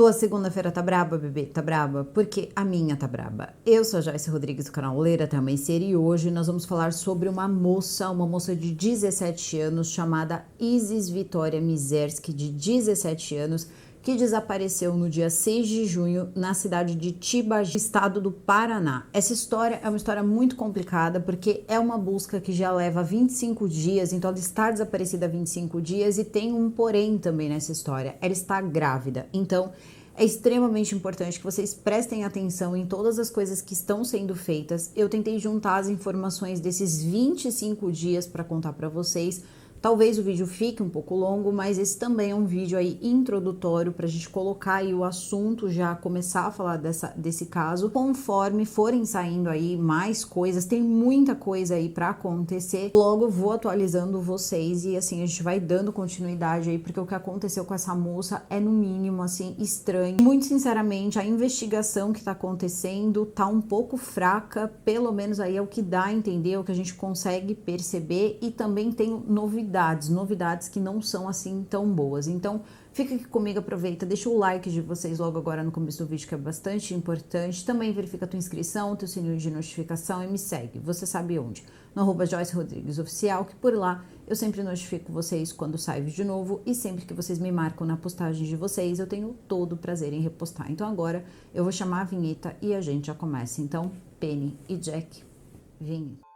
Tua segunda-feira tá braba, bebê? Tá braba? Porque a minha tá braba. Eu sou a Joyce Rodrigues do canal Ler Até Amanhecer e hoje nós vamos falar sobre uma moça de 17 anos chamada Isis Vitória Mizerski, de 17 anos, que desapareceu no dia 6 de junho na cidade de Tibagi, estado do Paraná. Essa história é uma história muito complicada porque é uma busca que já leva 25 dias, então ela está desaparecida há 25 dias e tem um porém também nessa história. Ela está grávida, então é extremamente importante que vocês prestem atenção em todas as coisas que estão sendo feitas. Eu tentei juntar as informações desses 25 dias para contar para vocês. Talvez o vídeo fique um pouco longo, mas esse também é um vídeo aí introdutório para a gente colocar aí o assunto, já começar a falar desse caso. Conforme forem saindo aí mais coisas, tem muita coisa aí para acontecer. Logo eu vou atualizando vocês e assim a gente vai dando continuidade aí, porque o que aconteceu com essa moça é no mínimo assim estranho. Muito sinceramente, a investigação que tá acontecendo tá um pouco fraca, pelo menos aí é o que dá a entender, é o que a gente consegue perceber, e também tem novidades que não são assim tão boas. Então fica aqui comigo, aproveita, deixa o like de vocês logo agora no começo do vídeo, que é bastante importante. Também verifica a tua inscrição, teu sininho de notificação e me segue, você sabe onde? No @Joyce Rodrigues Oficial, que por lá eu sempre notifico vocês quando sai vídeo novo, e sempre que vocês me marcam na postagem de vocês, eu tenho todo o prazer em repostar. Então agora eu vou chamar a vinheta e a gente já começa. Então, Penny e Jack, vinheta.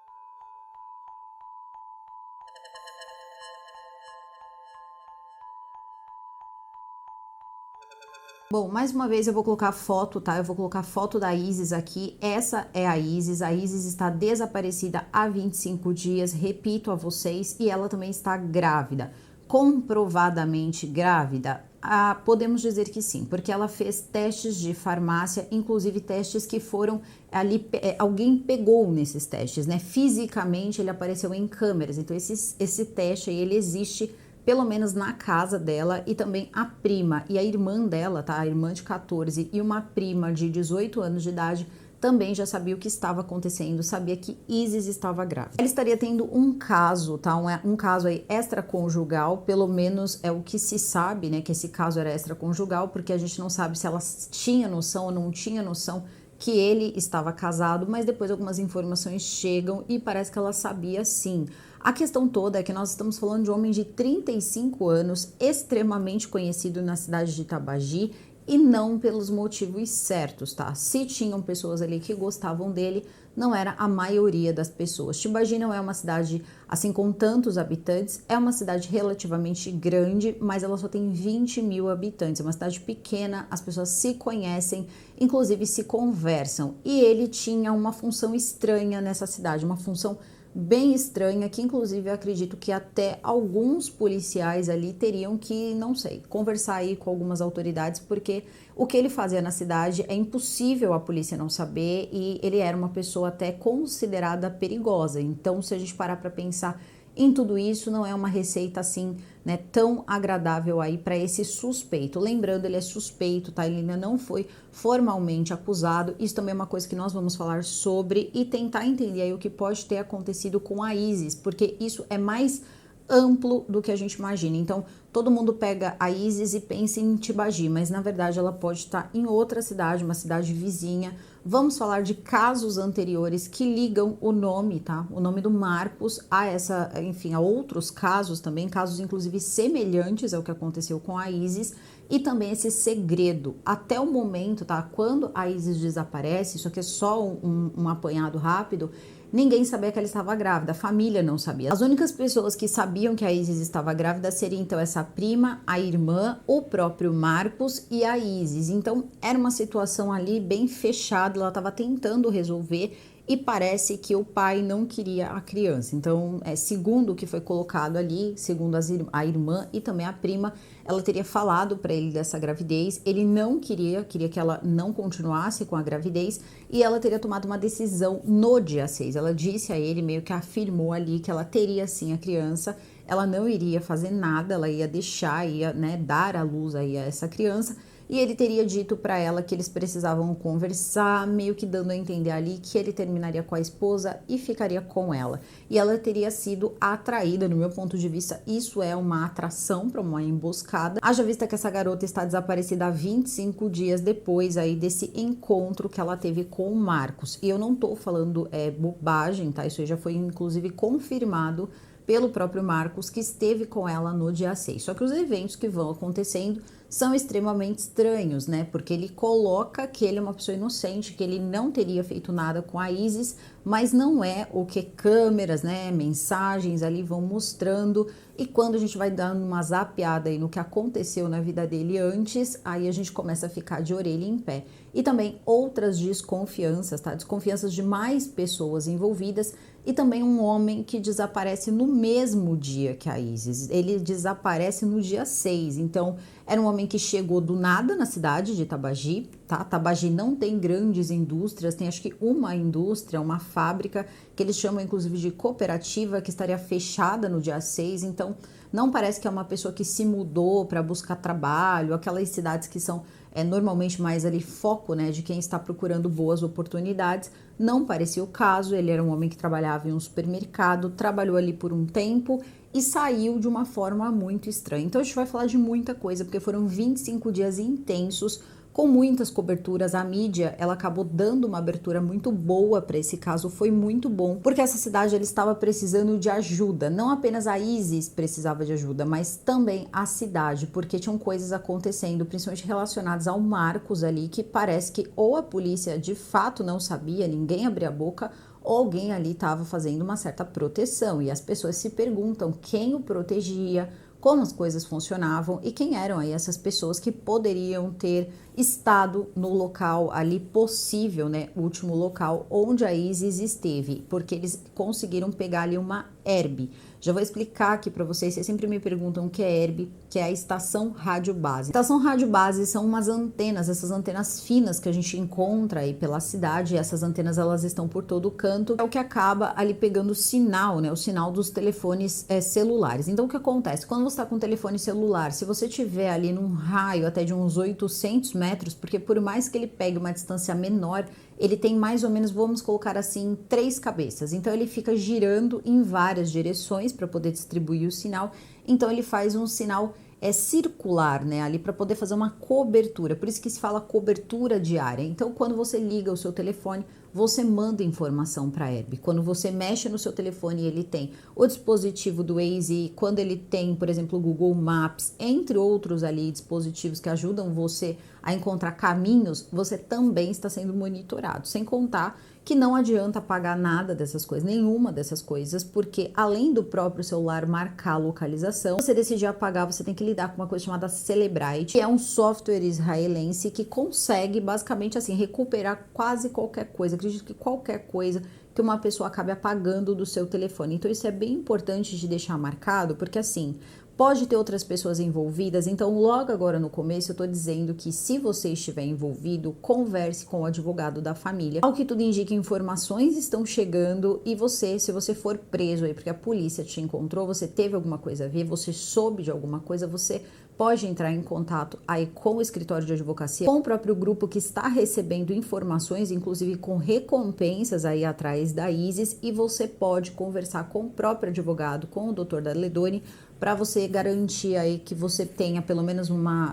Bom, mais uma vez eu vou colocar foto, tá? Eu vou colocar foto da Isis aqui. Essa é a Isis. A Isis está desaparecida há 25 dias, repito a vocês, e ela também está grávida. Comprovadamente grávida? Ah, podemos dizer que sim, porque ela fez testes de farmácia, inclusive testes que foram ali, alguém pegou nesses testes, né? Fisicamente ele apareceu em câmeras, então esse teste aí, ele existe pelo menos na casa dela, e também a prima e a irmã dela, tá? A irmã de 14 e uma prima de 18 anos de idade também já sabia o que estava acontecendo, sabia que Isis estava grávida. Ela estaria tendo um caso, tá? Um caso aí extraconjugal, pelo menos é o que se sabe, né? Que esse caso era extraconjugal, porque a gente não sabe se ela tinha noção ou não tinha noção que ele estava casado, mas depois algumas informações chegam e parece que ela sabia sim. A questão toda é que nós estamos falando de um homem de 35 anos, extremamente conhecido na cidade de Itabagi, e não pelos motivos certos, tá? Se tinham pessoas ali que gostavam dele, não era a maioria das pessoas. Tibagi não é uma cidade assim com tantos habitantes, é uma cidade relativamente grande, mas ela só tem 20 mil habitantes, é uma cidade pequena, as pessoas se conhecem, inclusive se conversam, e ele tinha uma função estranha nessa cidade, uma função bem estranha, que inclusive eu acredito que até alguns policiais ali teriam que, não sei, conversar aí com algumas autoridades, porque o que ele fazia na cidade é impossível a polícia não saber, e ele era uma pessoa até considerada perigosa. Então, se a gente parar para pensar em tudo isso, não é uma receita assim, né, tão agradável aí para esse suspeito. Lembrando, ele é suspeito, tá? Ele ainda não foi formalmente acusado. Isso também é uma coisa que nós vamos falar sobre e tentar entender aí o que pode ter acontecido com a Isis, porque isso é mais amplo do que a gente imagina. Então, todo mundo pega a Isis e pensa em Tibagi, mas na verdade ela pode estar em outra cidade, uma cidade vizinha. Vamos falar de casos anteriores que ligam o nome, tá? O nome do Marcos a essa, enfim, a outros casos também, casos inclusive semelhantes ao que aconteceu com a Isis, e também esse segredo. Até o momento, tá? Quando a Isis desaparece, isso aqui é só um apanhado rápido, ninguém sabia que ela estava grávida, a família não sabia. As únicas pessoas que sabiam que a Isis estava grávida seriam então essa prima, a irmã, o próprio Marcos e a Isis. Então era uma situação ali bem fechada, ela estava tentando resolver, e parece que o pai não queria a criança. Então, segundo o que foi colocado ali, segundo a irmã e também a prima, ela teria falado para ele dessa gravidez, ele não queria que ela não continuasse com a gravidez, e ela teria tomado uma decisão no dia 6. Ela disse a ele, meio que afirmou ali, que ela teria sim a criança, ela não iria fazer nada, ela ia deixar, ia, né, dar à luz aí a essa criança, e ele teria dito para ela que eles precisavam conversar, meio que dando a entender ali que ele terminaria com a esposa e ficaria com ela. E ela teria sido atraída, no meu ponto de vista, isso é uma atração para uma emboscada. Haja vista que essa garota está desaparecida há 25 dias depois aí desse encontro que ela teve com o Marcos. E eu não tô falando bobagem, tá? Isso aí já foi inclusive confirmado pelo próprio Marcos, que esteve com ela no dia 6. Só que os eventos que vão acontecendo são extremamente estranhos, né? Porque ele coloca que ele é uma pessoa inocente, que ele não teria feito nada com a Isis, mas não é o que câmeras, né, mensagens ali vão mostrando. E quando a gente vai dando uma zapeada aí no que aconteceu na vida dele antes, aí a gente começa a ficar de orelha em pé. E também outras desconfianças, tá? Desconfianças de mais pessoas envolvidas e também um homem que desaparece no mesmo dia que a Isis. Ele desaparece no dia 6, então era um homem que chegou do nada na cidade de Tabagi, tá? Tabagi não tem grandes indústrias, tem acho que uma indústria, uma fábrica, que eles chamam inclusive de cooperativa, que estaria fechada no dia 6, então não parece que é uma pessoa que se mudou para buscar trabalho, aquelas cidades que são normalmente mais ali foco, né, de quem está procurando boas oportunidades. Não parecia o caso, ele era um homem que trabalhava em um supermercado, trabalhou ali por um tempo e saiu de uma forma muito estranha. Então a gente vai falar de muita coisa, porque foram 25 dias intensos, com muitas coberturas. A mídia, ela acabou dando uma abertura muito boa para esse caso, foi muito bom, porque essa cidade ela estava precisando de ajuda, não apenas a Isis precisava de ajuda, mas também a cidade, porque tinham coisas acontecendo, principalmente relacionadas ao Marcos ali, que parece que ou a polícia de fato não sabia, ninguém abria a boca, ou alguém ali estava fazendo uma certa proteção, e as pessoas se perguntam quem o protegia, como as coisas funcionavam e quem eram aí essas pessoas que poderiam ter estado no local ali possível, né, o último local onde a Isis esteve, porque eles conseguiram pegar ali uma herb. Já vou explicar aqui para vocês sempre me perguntam o que é herb, que é a estação rádio base. Estação rádio base são umas antenas, essas antenas finas que a gente encontra aí pela cidade, e essas antenas elas estão por todo o canto, é o que acaba ali pegando o sinal, né, o sinal dos telefones celulares. Então o que acontece? Quando você está com um telefone celular, se você tiver ali num raio até de uns 800 metros, porque por mais que ele pegue uma distância menor, ele tem mais ou menos, vamos colocar assim, 3 cabeças. Então ele fica girando em várias direções para poder distribuir o sinal. Então ele faz um sinal circular, né, ali para poder fazer uma cobertura. Por isso que se fala cobertura diária. Então quando você liga o seu telefone, você manda informação para a herb. Quando você mexe no seu telefone e ele tem o dispositivo do Waze, quando ele tem, por exemplo, o Google Maps, entre outros ali dispositivos que ajudam você a encontrar caminhos, você também está sendo monitorado. Sem contar que não adianta pagar nada dessas coisas, nenhuma dessas coisas, porque além do próprio celular marcar a localização, você decidir apagar, você tem que lidar com uma coisa chamada Cellebrite, que é um software israelense que consegue basicamente assim recuperar quase qualquer coisa. Acredito que qualquer coisa que uma pessoa acabe apagando do seu telefone. Então isso é bem importante de deixar marcado, porque assim, pode ter outras pessoas envolvidas, então logo agora no começo eu tô dizendo que se você estiver envolvido, converse com o advogado da família. Ao que tudo indica, informações estão chegando e você, se você for preso aí porque a polícia te encontrou, você teve alguma coisa a ver, você soube de alguma coisa, você pode entrar em contato aí com o escritório de advocacia, com o próprio grupo que está recebendo informações, inclusive com recompensas aí atrás da Isis, e você pode conversar com o próprio advogado, com o Dr. Daledoni, para você garantir aí que você tenha pelo menos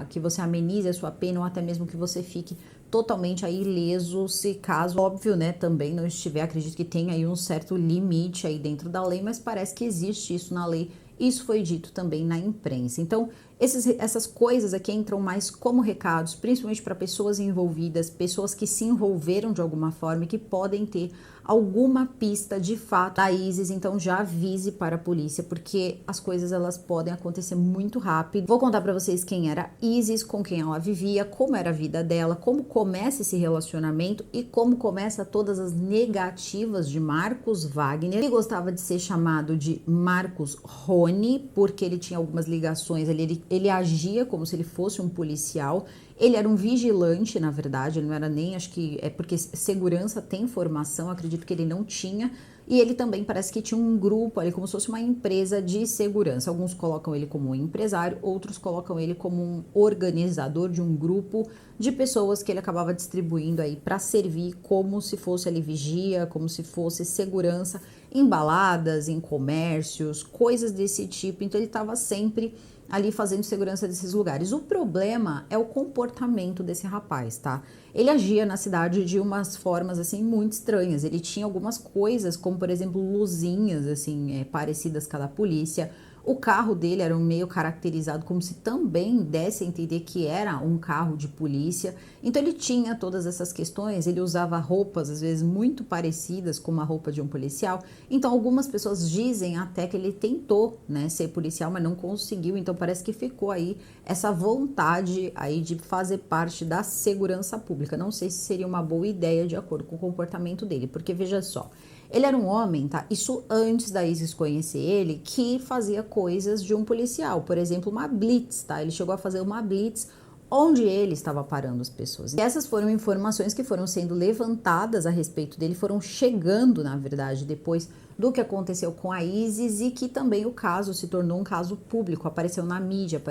que você amenize a sua pena ou até mesmo que você fique totalmente aí ileso, se caso, óbvio, né, também não estiver. Acredito que tem aí um certo limite aí dentro da lei, mas parece que existe isso na lei. Isso foi dito também na imprensa. Então, essas coisas aqui entram mais como recados, principalmente para pessoas envolvidas, pessoas que se envolveram de alguma forma e que podem ter alguma pista de fato da Isis. Então já avise para a polícia, porque as coisas elas podem acontecer muito rápido. Vou contar para vocês quem era Isis, com quem ela vivia, como era a vida dela, como começa esse relacionamento e como começa todas as negativas de Marcos Wagner. Ele gostava de ser chamado de Marcos Rony, porque ele tinha algumas ligações, ele agia como se ele fosse um policial. Ele era um vigilante, na verdade, ele não era nem, acho que é porque segurança tem formação, acredito que ele não tinha, e ele também parece que tinha um grupo ali, como se fosse uma empresa de segurança. Alguns colocam ele como um empresário, outros colocam ele como um organizador de um grupo de pessoas que ele acabava distribuindo aí para servir como se fosse ali vigia, como se fosse segurança em baladas, em comércios, coisas desse tipo. Então ele estava sempre ali fazendo segurança desses lugares. O problema é o comportamento desse rapaz, tá? Ele agia na cidade de umas formas, assim, muito estranhas. Ele tinha algumas coisas, como, por exemplo, luzinhas, assim, parecidas com a da polícia. O carro dele era meio caracterizado como se também desse a entender que era um carro de polícia. Então ele tinha todas essas questões, ele usava roupas às vezes muito parecidas com uma roupa de um policial. Então algumas pessoas dizem até que ele tentou, né, ser policial, mas não conseguiu. Então parece que ficou aí essa vontade aí de fazer parte da segurança pública. Não sei se seria uma boa ideia de acordo com o comportamento dele, porque veja só, ele era um homem, tá? Isso antes da Isis conhecer ele, que fazia coisas de um policial. Por exemplo, uma blitz, tá? Ele chegou a fazer uma blitz onde ele estava parando as pessoas. E essas foram informações que foram sendo levantadas a respeito dele, foram chegando, na verdade, depois do que aconteceu com a Isis e que também o caso se tornou um caso público, apareceu na mídia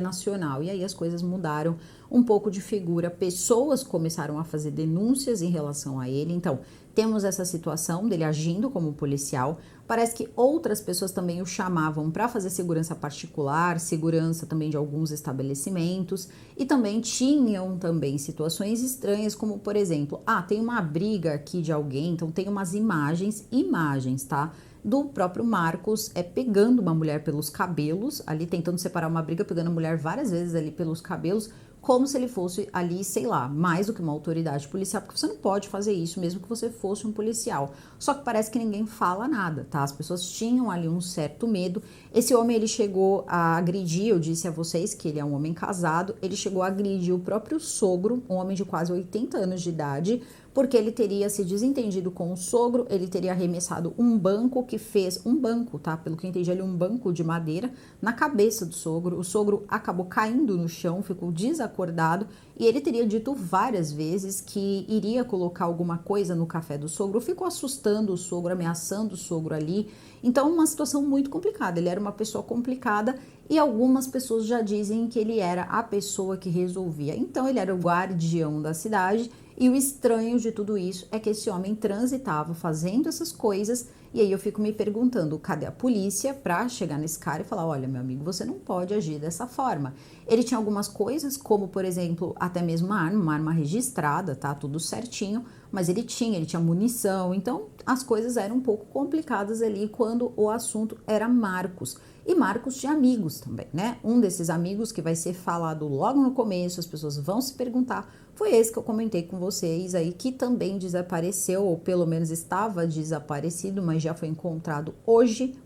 nacional, e aí as coisas mudaram um pouco de figura, pessoas começaram a fazer denúncias em relação a ele. Então temos essa situação dele agindo como policial. Parece que outras pessoas também o chamavam para fazer segurança particular, segurança também de alguns estabelecimentos, e também tinham também situações estranhas, como por exemplo, tem uma briga aqui de alguém, então tem umas imagens, tá? Do próprio Marcos pegando uma mulher pelos cabelos, ali tentando separar uma briga, pegando a mulher várias vezes ali pelos cabelos, como se ele fosse ali, sei lá, mais do que uma autoridade policial, porque você não pode fazer isso mesmo que você fosse um policial. Só que parece que ninguém fala nada, tá? As pessoas tinham ali um certo medo. Esse homem, ele chegou a agredir, eu disse a vocês que ele é um homem casado, ele chegou a agredir o próprio sogro, um homem de quase 80 anos de idade, porque ele teria se desentendido com o sogro, ele teria arremessado um banco tá? Pelo que eu entendi, ali um banco de madeira na cabeça do sogro. O sogro acabou caindo no chão, ficou desacordado, e ele teria dito várias vezes que iria colocar alguma coisa no café do sogro, ficou assustando o sogro, ameaçando o sogro ali. Então, uma situação muito complicada. Ele era uma pessoa complicada e algumas pessoas já dizem que ele era a pessoa que resolvia. Então, ele era o guardião da cidade. E o estranho de tudo isso é que esse homem transitava fazendo essas coisas, e aí eu fico me perguntando, cadê a polícia para chegar nesse cara e falar, olha, meu amigo, você não pode agir dessa forma. Ele tinha algumas coisas, como por exemplo, até mesmo uma arma registrada, tá, tudo certinho, mas ele tinha munição, então as coisas eram um pouco complicadas ali quando o assunto era Marcos. E Marcos tinha amigos também, né? Um desses amigos que vai ser falado logo no começo, as pessoas vão se perguntar, foi esse que eu comentei com vocês aí, que também desapareceu, ou pelo menos estava desaparecido, mas já foi encontrado hoje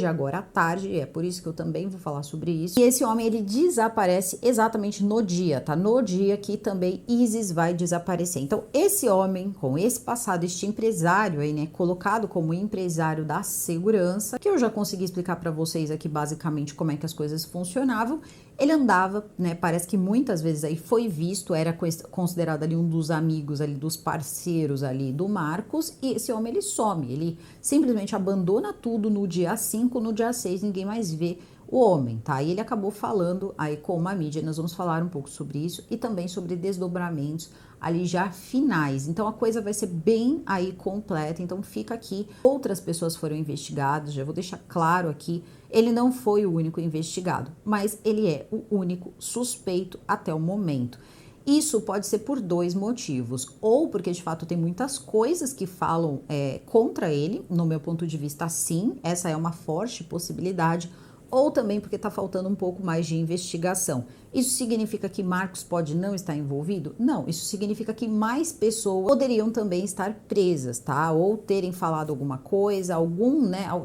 agora à tarde, é por isso que eu também vou falar sobre isso. E esse homem, ele desaparece exatamente no dia, tá? No dia que também Isis vai desaparecer. Então, esse homem, com esse passado, este empresário aí, né, colocado como empresário da segurança, que eu já consegui explicar para vocês aqui basicamente como é que as coisas funcionavam, ele andava, né, parece que muitas vezes aí foi visto, era considerado ali um dos amigos ali, dos parceiros ali do Marcos, e esse homem, ele some, ele simplesmente abandona tudo no dia 5, no dia 6 ninguém mais vê o homem, tá? E ele acabou falando aí com a mídia, nós vamos falar um pouco sobre isso e também sobre desdobramentos ali já finais. Então a coisa vai ser bem aí completa, então fica aqui. Outras pessoas foram investigadas, já vou deixar claro aqui, ele não foi o único investigado, mas ele é o único suspeito até o momento. Isso pode ser por dois motivos, ou porque de fato tem muitas coisas que falam contra ele, no meu ponto de vista sim, essa é uma forte possibilidade, ou também porque está faltando um pouco mais de investigação. Isso significa que Marcos pode não estar envolvido? Não, isso significa que mais pessoas poderiam também estar presas, tá? Ou terem falado alguma coisa,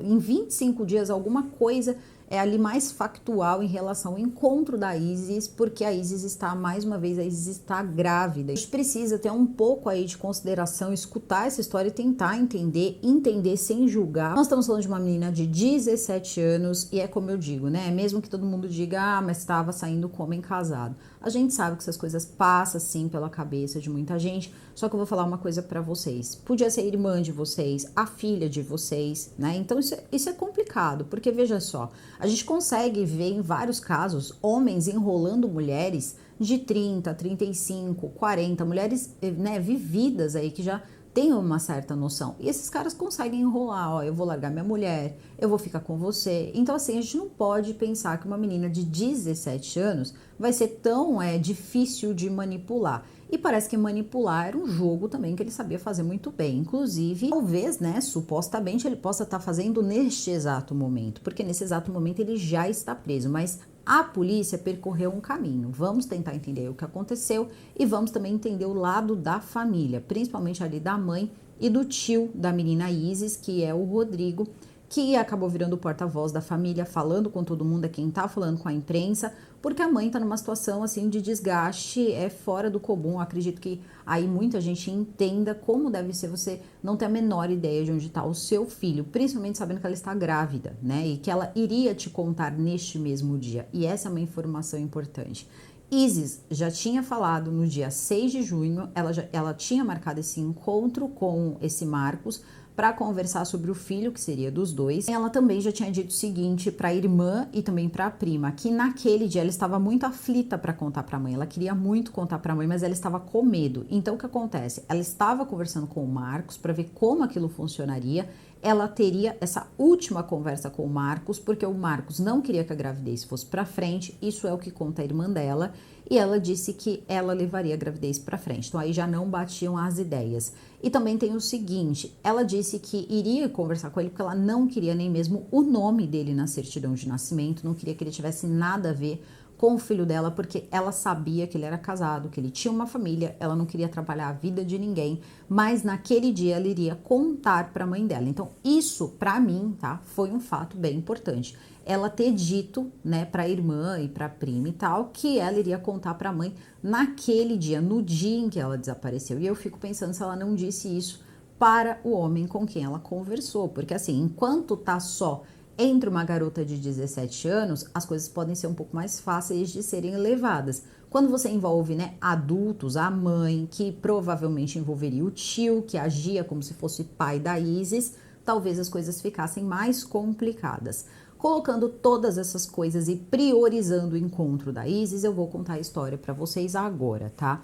em 25 dias alguma coisa é ali mais factual em relação ao encontro da Isis, porque a Isis está, mais uma vez, a Isis está grávida. A gente precisa ter um pouco aí de consideração, escutar essa história e tentar entender sem julgar. Nós estamos falando de uma menina de 17 anos e é como eu digo, né? Mesmo que todo mundo diga, mas estava saindo com homem casado. A gente sabe que essas coisas passam, sim, pela cabeça de muita gente, só que eu vou falar uma coisa pra vocês. Podia ser a irmã de vocês, a filha de vocês, né? Então isso é complicado, porque veja só, a gente consegue ver em vários casos homens enrolando mulheres de 30, 35, 40, mulheres, né, vividas aí que já tem uma certa noção. E esses caras conseguem enrolar, ó, eu vou largar minha mulher, eu vou ficar com você. Então, assim, a gente não pode pensar que uma menina de 17 anos vai ser tão difícil de manipular. E parece que manipular era um jogo também que ele sabia fazer muito bem. Inclusive, talvez, né, supostamente ele possa estar fazendo neste exato momento, porque nesse exato momento ele já está preso, mas a polícia percorreu um caminho. Vamos tentar entender o que aconteceu e vamos também entender o lado da família, principalmente ali da mãe e do tio da menina Isis, que é o Rodrigo, que acabou virando o porta-voz da família, falando com todo mundo, é quem tá falando com a imprensa, porque a mãe tá numa situação assim de desgaste, é fora do comum. Eu acredito que aí muita gente entenda como deve ser você não ter a menor ideia de onde tá o seu filho, principalmente sabendo que ela está grávida, né? E que ela iria te contar neste mesmo dia. E essa é uma informação importante. Isis já tinha falado no dia 6 de junho, ela tinha marcado esse encontro com esse Marcos para conversar sobre o filho, que seria dos dois. Ela também já tinha dito o seguinte para a irmã e também para a prima, que naquele dia ela estava muito aflita para contar para a mãe. Ela queria muito contar para a mãe, mas ela estava com medo. Então o que acontece? Ela estava conversando com o Marcos para ver como aquilo funcionaria. Ela teria essa última conversa com o Marcos, porque o Marcos não queria que a gravidez fosse para frente. Isso é o que conta a irmã dela. E ela disse que ela levaria a gravidez para frente. Então aí já não batiam as ideias. E também tem o seguinte, ela disse que iria conversar com ele porque ela não queria nem mesmo o nome dele na certidão de nascimento, não queria que ele tivesse nada a ver com o filho dela, porque ela sabia que ele era casado, que ele tinha uma família, ela não queria atrapalhar a vida de ninguém, mas naquele dia ela iria contar para a mãe dela. Então isso, para mim, tá, foi um fato bem importante. Ela ter dito, né, para a irmã e para a prima e tal, que ela iria contar para a mãe naquele dia, no dia em que ela desapareceu. E eu fico pensando se ela não disse isso para o homem com quem ela conversou, porque assim, enquanto tá só entre uma garota de 17 anos, as coisas podem ser um pouco mais fáceis de serem levadas. Quando você envolve, né, adultos, a mãe, que provavelmente envolveria o tio, que agia como se fosse pai da Isis, talvez as coisas ficassem mais complicadas. Colocando todas essas coisas e priorizando o encontro da Isis, eu vou contar a história para vocês agora, tá?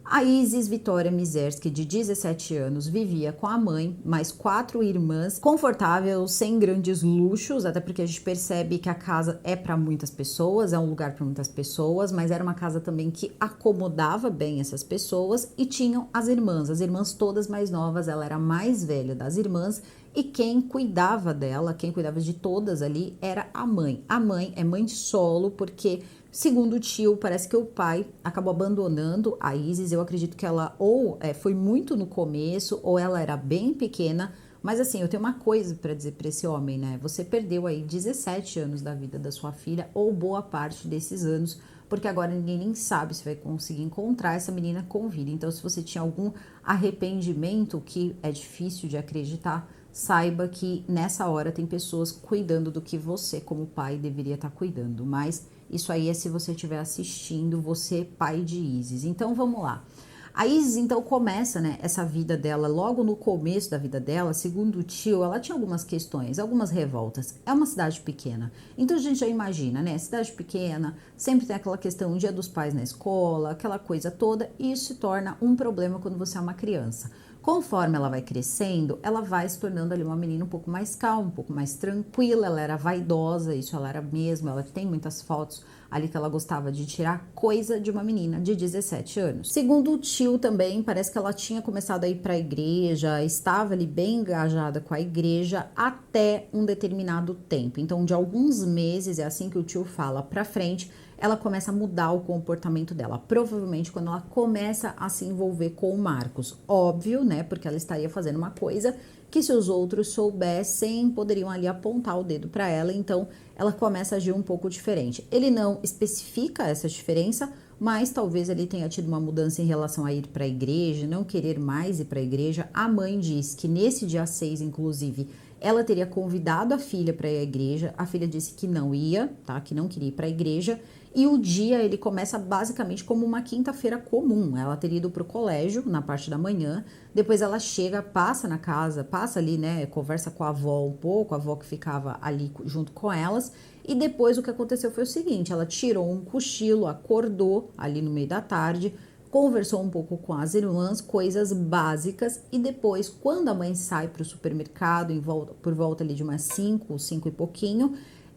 A Isis Vitória Mizerski, de 17 anos, vivia com a mãe, mais 4 irmãs, confortável, sem grandes luxos, até porque a gente percebe que a casa é para muitas pessoas, é um lugar para muitas pessoas, mas era uma casa também que acomodava bem essas pessoas, e tinham as irmãs todas mais novas, ela era a mais velha das irmãs, e quem cuidava dela, quem cuidava de todas ali, era a mãe. A mãe é mãe solo, porque segundo o tio, parece que o pai acabou abandonando a Isis. Eu acredito que ela ou foi muito no começo, ou ela era bem pequena. Mas assim, eu tenho uma coisa para dizer para esse homem, né? Você perdeu aí 17 anos da vida da sua filha, ou boa parte desses anos, porque agora ninguém nem sabe se vai conseguir encontrar essa menina com vida. Então, se você tinha algum arrependimento, que é difícil de acreditar, saiba que nessa hora tem pessoas cuidando do que você, como pai, deveria estar cuidando. Mas isso aí é se você estiver assistindo, você, pai de Isis. Então, vamos lá. A Isis, então, começa, né, essa vida dela, logo no começo da vida dela, segundo o tio, ela tinha algumas questões, algumas revoltas. É uma cidade pequena. Então, a gente já imagina, né, cidade pequena, sempre tem aquela questão, Dia dos Pais na escola, aquela coisa toda, e isso se torna um problema quando você é uma criança. Conforme ela vai crescendo, ela vai se tornando ali uma menina um pouco mais calma, um pouco mais tranquila. Ela era vaidosa, isso ela era mesmo. Ela tem muitas fotos ali que ela gostava de tirar, coisa de uma menina de 17 anos. Segundo o tio também, parece que ela tinha começado a ir para a igreja, estava ali bem engajada com a igreja até um determinado tempo. Então, de alguns meses, é assim que o tio fala, para frente, ela começa a mudar o comportamento dela. Provavelmente quando ela começa a se envolver com o Marcos. Óbvio, né? Porque ela estaria fazendo uma coisa que se os outros soubessem, poderiam ali apontar o dedo para ela. Então, ela começa a agir um pouco diferente. Ele não especifica essa diferença, mas talvez ele tenha tido uma mudança em relação a ir para a igreja, não querer mais ir para a igreja. A mãe diz que nesse dia 6, inclusive, ela teria convidado a filha para ir à igreja. A filha disse que não ia, tá? Que não queria ir para a igreja. E o dia ele começa basicamente como uma quinta-feira comum. Ela teria ido para o colégio na parte da manhã, depois ela chega, passa na casa, passa ali, né, conversa com a avó um pouco, a avó que ficava ali junto com elas, e depois o que aconteceu foi o seguinte, ela tirou um cochilo, acordou ali no meio da tarde, conversou um pouco com as irmãs, coisas básicas, e depois, quando a mãe sai para o supermercado, por volta ali de umas 5 e pouquinho,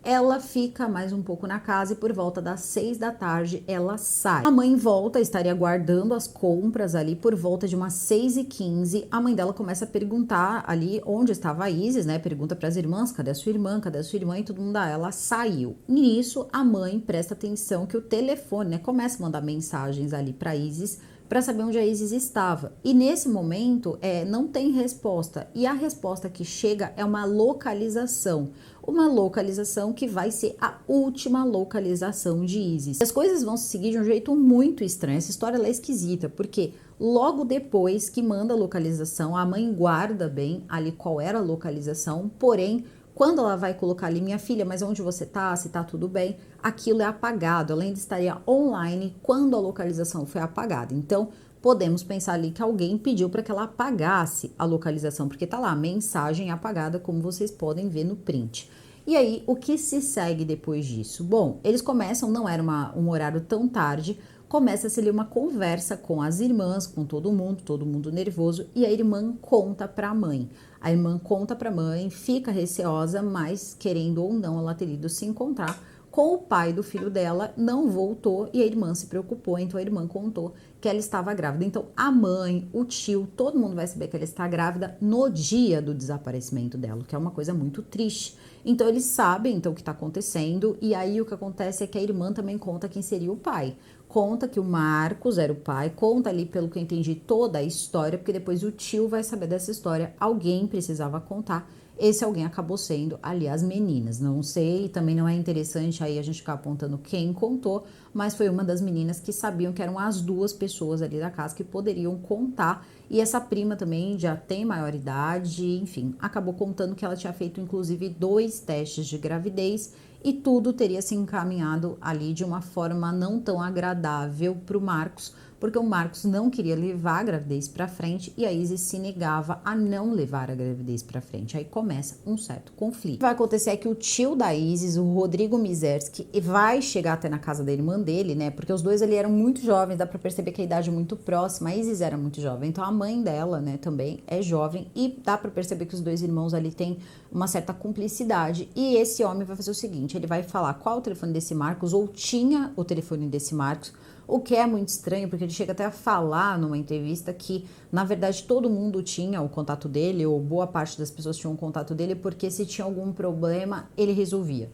ela fica mais um pouco na casa e por volta das 6 da tarde ela sai. A mãe volta, estaria guardando as compras ali por volta de umas 6h15. A mãe dela começa a perguntar ali onde estava a Isis, né? Pergunta para as irmãs, cadê a sua irmã? Cadê a sua irmã? E todo mundo, ela saiu. Nisso, a mãe presta atenção que o telefone, né? Começa a mandar mensagens ali para Isis, para saber onde a Isis estava. E nesse momento, não tem resposta. E a resposta que chega é uma localização. Uma localização que vai ser a última localização de Isis. As coisas vão se seguir de um jeito muito estranho. Essa história ela é esquisita, porque logo depois que manda a localização, a mãe guarda bem ali qual era a localização, porém, quando ela vai colocar ali, minha filha, mas onde você tá? Se tá tudo bem? Aquilo é apagado. Ela ainda estaria online quando a localização foi apagada. Então, podemos pensar ali que alguém pediu para que ela apagasse a localização, porque tá lá, mensagem apagada, como vocês podem ver no print. E aí, o que se segue depois disso? Bom, eles começam, não era um horário tão tarde, começa-se ali uma conversa com as irmãs, com todo mundo nervoso, e a irmã conta para a mãe. A irmã conta para a mãe, fica receosa, mas querendo ou não, ela teria ido se encontrar com o pai do filho dela, não voltou e a irmã se preocupou, então a irmã contou que ela estava grávida. Então a mãe, o tio, todo mundo vai saber que ela está grávida no dia do desaparecimento dela, que é uma coisa muito triste. Então eles sabem então o que está acontecendo e aí o que acontece é que a irmã também conta quem seria o pai. Conta que o Marcos era o pai, conta ali, pelo que eu entendi, toda a história, porque depois o tio vai saber dessa história, alguém precisava contar. Esse alguém acabou sendo ali as meninas, não sei, também não é interessante aí a gente ficar apontando quem contou, mas foi uma das meninas que sabiam que eram as duas pessoas ali da casa que poderiam contar, e essa prima também já tem maioridade, enfim, acabou contando que ela tinha feito inclusive 2 testes de gravidez e tudo teria se encaminhado ali de uma forma não tão agradável para o Marcos, porque o Marcos não queria levar a gravidez para frente e a Isis se negava a não levar a gravidez para frente. Aí começa um certo conflito. O que vai acontecer é que o tio da Isis, o Rodrigo Mizerski, vai chegar até na casa da irmã dele, né? Porque os dois ali eram muito jovens, dá para perceber que a idade é muito próxima. A Isis era muito jovem, então a mãe dela, né, também é jovem e dá para perceber que os dois irmãos ali têm uma certa cumplicidade. E esse homem vai fazer o seguinte, ele vai falar qual é o telefone desse Marcos ou tinha o telefone desse Marcos, o que é muito estranho, porque ele chega até a falar numa entrevista que, na verdade, todo mundo tinha o contato dele, ou boa parte das pessoas tinham o contato dele, porque se tinha algum problema, ele resolvia.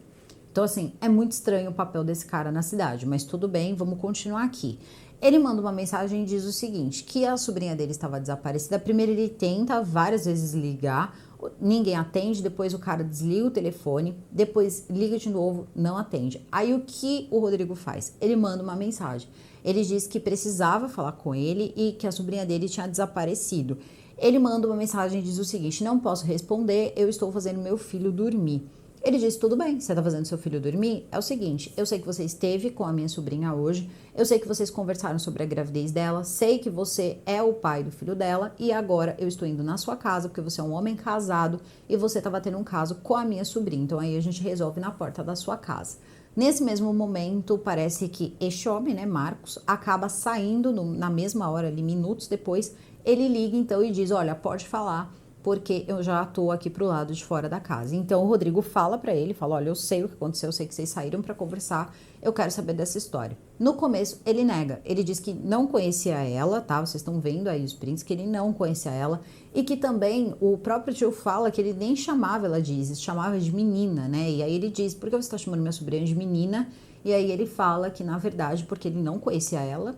Então, assim, é muito estranho o papel desse cara na cidade, mas tudo bem, vamos continuar aqui. Ele manda uma mensagem e diz o seguinte, que a sobrinha dele estava desaparecida. Primeiro ele tenta várias vezes ligar, ninguém atende, depois o cara desliga o telefone, depois liga de novo, não atende. Aí o que o Rodrigo faz? Ele manda uma mensagem. Ele diz que precisava falar com ele e que a sobrinha dele tinha desaparecido. Ele manda uma mensagem e diz o seguinte, não posso responder, eu estou fazendo meu filho dormir. Ele disse, tudo bem, você tá fazendo seu filho dormir? É o seguinte, eu sei que você esteve com a minha sobrinha hoje, eu sei que vocês conversaram sobre a gravidez dela, sei que você é o pai do filho dela e agora eu estou indo na sua casa porque você é um homem casado e você estava tendo um caso com a minha sobrinha, então aí a gente resolve na porta da sua casa. Nesse mesmo momento, parece que este homem, né, Marcos, acaba saindo na mesma hora, ali, minutos depois, ele liga então e diz, olha, pode falar, porque eu já tô aqui pro lado de fora da casa. Então o Rodrigo fala pra ele, fala, olha, eu sei o que aconteceu, eu sei que vocês saíram pra conversar, eu quero saber dessa história. No começo, ele nega, ele diz que não conhecia ela, tá? Vocês estão vendo aí os prints, que ele não conhecia ela, e que também o próprio tio fala que ele nem chamava ela de Isis, chamava de menina, né? E aí ele diz, por que você tá chamando minha sobrinha de menina? E aí ele fala que, na verdade, porque ele não conhecia ela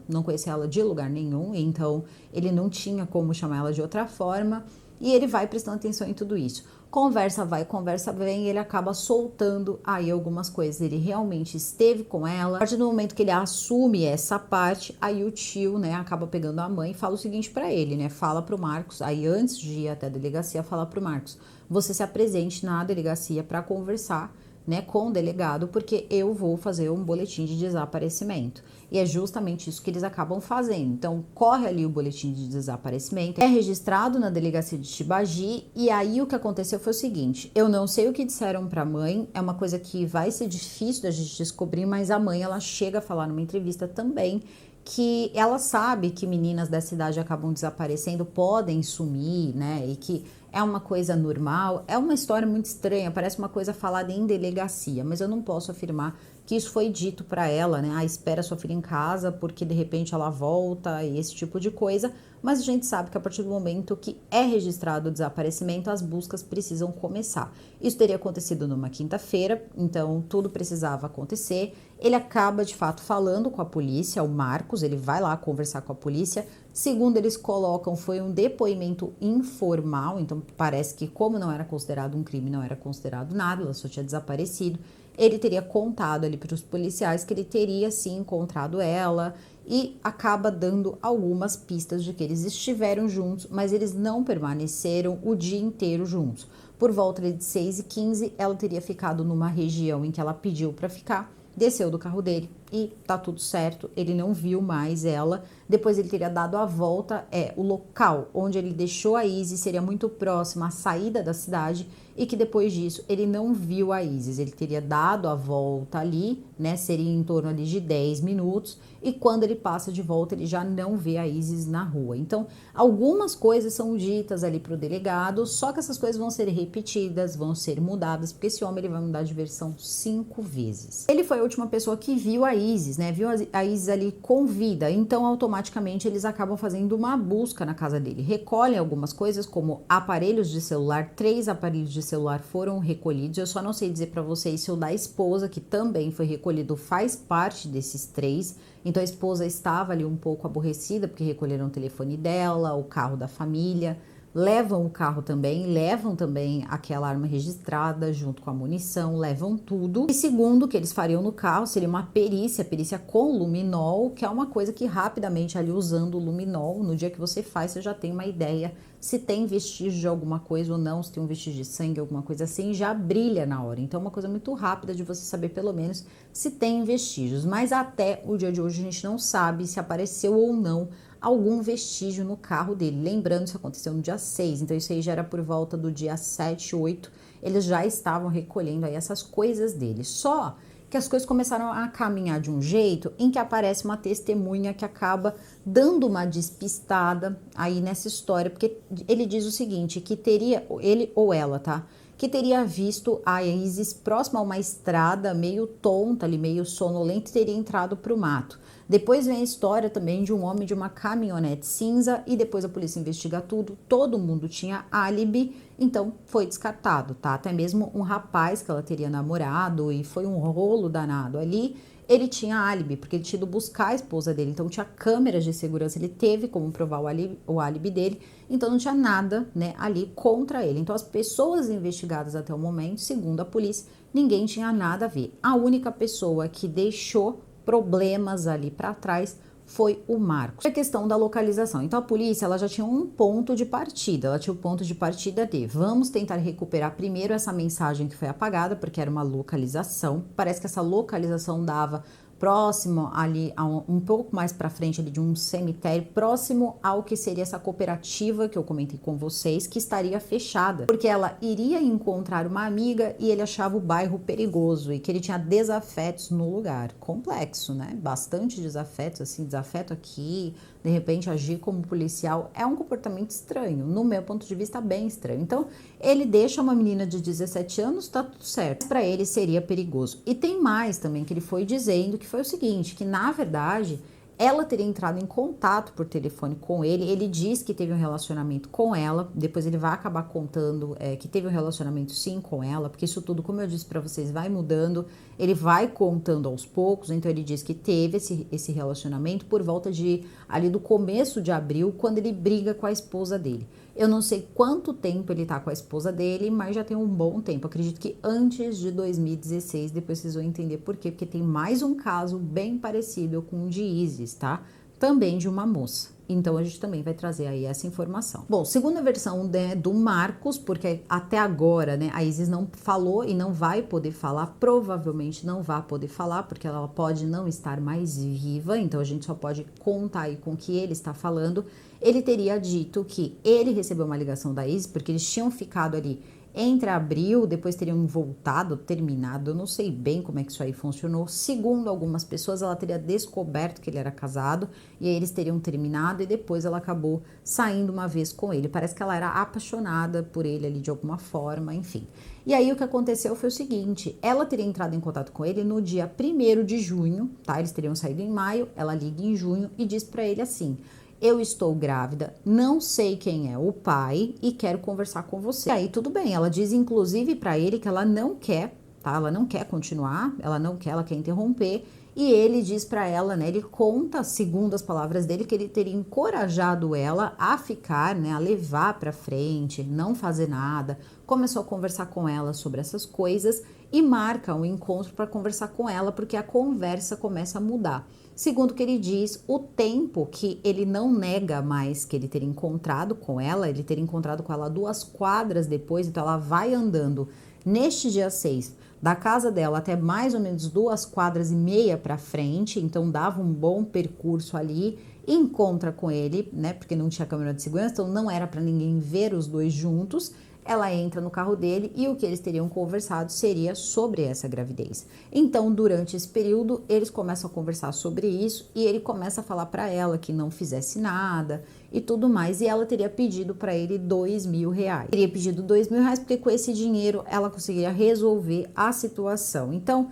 de lugar nenhum, então ele não tinha como chamar ela de outra forma, e ele vai prestando atenção em tudo isso. Conversa vai, conversa vem, e ele acaba soltando aí algumas coisas. Ele realmente esteve com ela. A partir do momento que ele assume essa parte, aí o tio, né, acaba pegando a mãe e fala o seguinte pra ele, né? Fala pro Marcos, aí antes de ir até a delegacia, fala pro Marcos: você se apresente na delegacia para conversar, né, com o delegado, porque eu vou fazer um boletim de desaparecimento. E é justamente isso que eles acabam fazendo. Então, corre ali o boletim de desaparecimento, é registrado na delegacia de Tibagi, e aí o que aconteceu foi o seguinte: eu não sei o que disseram para a mãe, é uma coisa que vai ser difícil da gente descobrir, mas a mãe, ela chega a falar numa entrevista também que ela sabe que meninas da cidade acabam desaparecendo, podem sumir, né, e que é uma coisa normal. É uma história muito estranha, parece uma coisa falada em delegacia, mas eu não posso afirmar que isso foi dito para ela, né? Ah, espera sua filha em casa porque de repente ela volta e esse tipo de coisa. Mas a gente sabe que a partir do momento que é registrado o desaparecimento, as buscas precisam começar. Isso teria acontecido numa quinta-feira, então tudo precisava acontecer. Ele acaba de fato falando com a polícia, o Marcos, ele vai lá conversar com a polícia. Segundo eles colocam, foi um depoimento informal, então parece que, como não era considerado um crime, não era considerado nada, ela só tinha desaparecido. Ele teria contado ali para os policiais que ele teria sim encontrado ela, e acaba dando algumas pistas de que eles estiveram juntos, mas eles não permaneceram o dia inteiro juntos. Por volta de 6h15, ela teria ficado numa região em que ela pediu para ficar, desceu do carro dele e tá tudo certo, ele não viu mais ela. Depois ele teria dado a volta, o local onde ele deixou a Isis seria muito próximo à saída da cidade, e que depois disso ele não viu a Isis. Ele teria dado a volta ali, né, seria em torno ali de 10 minutos, e quando ele passa de volta ele já não vê a Isis na rua. Então, algumas coisas são ditas ali para o delegado, só que essas coisas vão ser repetidas, vão ser mudadas, porque esse homem ele vai mudar de versão 5 vezes. Ele foi a última pessoa que viu a Isis, né, viu a Isis ali com vida, então automaticamente eles acabam fazendo uma busca na casa dele. Recolhem algumas coisas, como aparelhos de celular, 3 aparelhos de celular foram recolhidos. Eu só não sei dizer para vocês se o da esposa, que também foi recolhido, faz parte desses 3. Então a esposa estava ali um pouco aborrecida porque recolheram o telefone dela, o carro da família, levam o carro também, levam também aquela arma registrada junto com a munição, levam tudo. E segundo, o que eles fariam no carro seria uma perícia com luminol, que é uma coisa que rapidamente ali usando o luminol, no dia que você faz, você já tem uma ideia se tem vestígio de alguma coisa ou não, se tem um vestígio de sangue, alguma coisa assim, já brilha na hora. Então é uma coisa muito rápida de você saber pelo menos se tem vestígios. Mas até o dia de hoje a gente não sabe se apareceu ou não algum vestígio no carro dele. Lembrando, isso aconteceu no dia 6, então isso aí já era por volta do dia 7, 8, eles já estavam recolhendo aí essas coisas dele. Só que as coisas começaram a caminhar de um jeito em que aparece uma testemunha que acaba dando uma despistada aí nessa história, porque ele diz o seguinte, que teria, ele ou ela, tá? Que teria visto a Isis próxima a uma estrada, meio tonta ali, meio sonolenta, e teria entrado para o mato. Depois vem a história também de um homem de uma caminhonete cinza, e depois a polícia investiga tudo, todo mundo tinha álibi, então foi descartado, tá? Até mesmo um rapaz que ela teria namorado, e foi um rolo danado ali, ele tinha álibi, porque ele tinha ido buscar a esposa dele, então tinha câmeras de segurança, ele teve como provar o álibi dele, então não tinha nada, né, ali contra ele. Então as pessoas investigadas até o momento, segundo a polícia, ninguém tinha nada a ver. A única pessoa que deixou problemas ali para trás foi o Marcos. A questão da localização. Então a polícia, ela já tinha um ponto de partida. Ela tinha o ponto de partida de vamos tentar recuperar primeiro essa mensagem que foi apagada, porque era uma localização. Parece que essa localização dava próximo ali, um pouco mais para frente ali de um cemitério, próximo ao que seria essa cooperativa que eu comentei com vocês, que estaria fechada, porque ela iria encontrar uma amiga e ele achava o bairro perigoso e que ele tinha desafetos no lugar. Complexo, né? Bastante desafetos, assim, desafeto aqui, de repente agir como policial é um comportamento estranho, no meu ponto de vista bem estranho. Então ele deixa uma menina de 17 anos, tá tudo certo, para ele seria perigoso. E tem mais também que ele foi dizendo, que foi o seguinte, que na verdade Ela teria entrado em contato por telefone com ele, ele diz que teve um relacionamento com ela, depois ele vai acabar contando que teve um relacionamento sim com ela, porque isso tudo, como eu disse para vocês, vai mudando, ele vai contando aos poucos, então ele diz que teve esse relacionamento por volta de ali do começo de abril, quando ele briga com a esposa dele. Eu não sei quanto tempo ele tá com a esposa dele, mas já tem um bom tempo. Acredito que antes de 2016, depois vocês vão entender por quê, porque tem mais um caso bem parecido com o de Isis, tá? Também de uma moça. Então a gente também vai trazer aí essa informação. Bom, segunda versão, né, do Marcos, porque até agora, né, a Isis não falou e não vai poder falar, provavelmente não vai poder falar, porque ela pode não estar mais viva, então a gente só pode contar aí com o que ele está falando. Ele teria dito que ele recebeu uma ligação da Isis, porque eles tinham ficado ali entre abril, depois teriam voltado, terminado, eu não sei bem como é que isso aí funcionou. Segundo algumas pessoas, ela teria descoberto que ele era casado, e aí eles teriam terminado, e depois ela acabou saindo uma vez com ele. Parece que ela era apaixonada por ele ali de alguma forma, enfim. E aí o que aconteceu foi o seguinte, ela teria entrado em contato com ele no dia 1º de junho, tá? Eles teriam saído em maio, ela liga em junho e diz pra ele assim: eu estou grávida, não sei quem é o pai e quero conversar com você. E aí tudo bem, ela diz inclusive para ele que ela não quer, tá? Ela não quer continuar, ela quer interromper. E ele diz para ela, né? Ele conta, segundo as palavras dele, que ele teria encorajado ela a ficar, né? A levar para frente, não fazer nada. Começou a conversar com ela sobre essas coisas e marca um encontro para conversar com ela, porque a conversa começa a mudar. Segundo o que ele diz, o tempo que ele não nega mais que ele teria encontrado com ela, ele teria encontrado com ela 2 quadras depois, então ela vai andando neste dia 6 da casa dela até mais ou menos 2,5 quadras para frente, então dava um bom percurso ali, encontra com ele, né, porque não tinha câmera de segurança, então não era para ninguém ver os dois juntos. Ela entra no carro dele e o que eles teriam conversado seria sobre essa gravidez. Então, durante esse período, eles começam a conversar sobre isso e ele começa a falar para ela que não fizesse nada e tudo mais. E ela teria pedido para ele R$ 2.000. Teria pedido R$ 2.000 porque com esse dinheiro ela conseguiria resolver a situação. Então,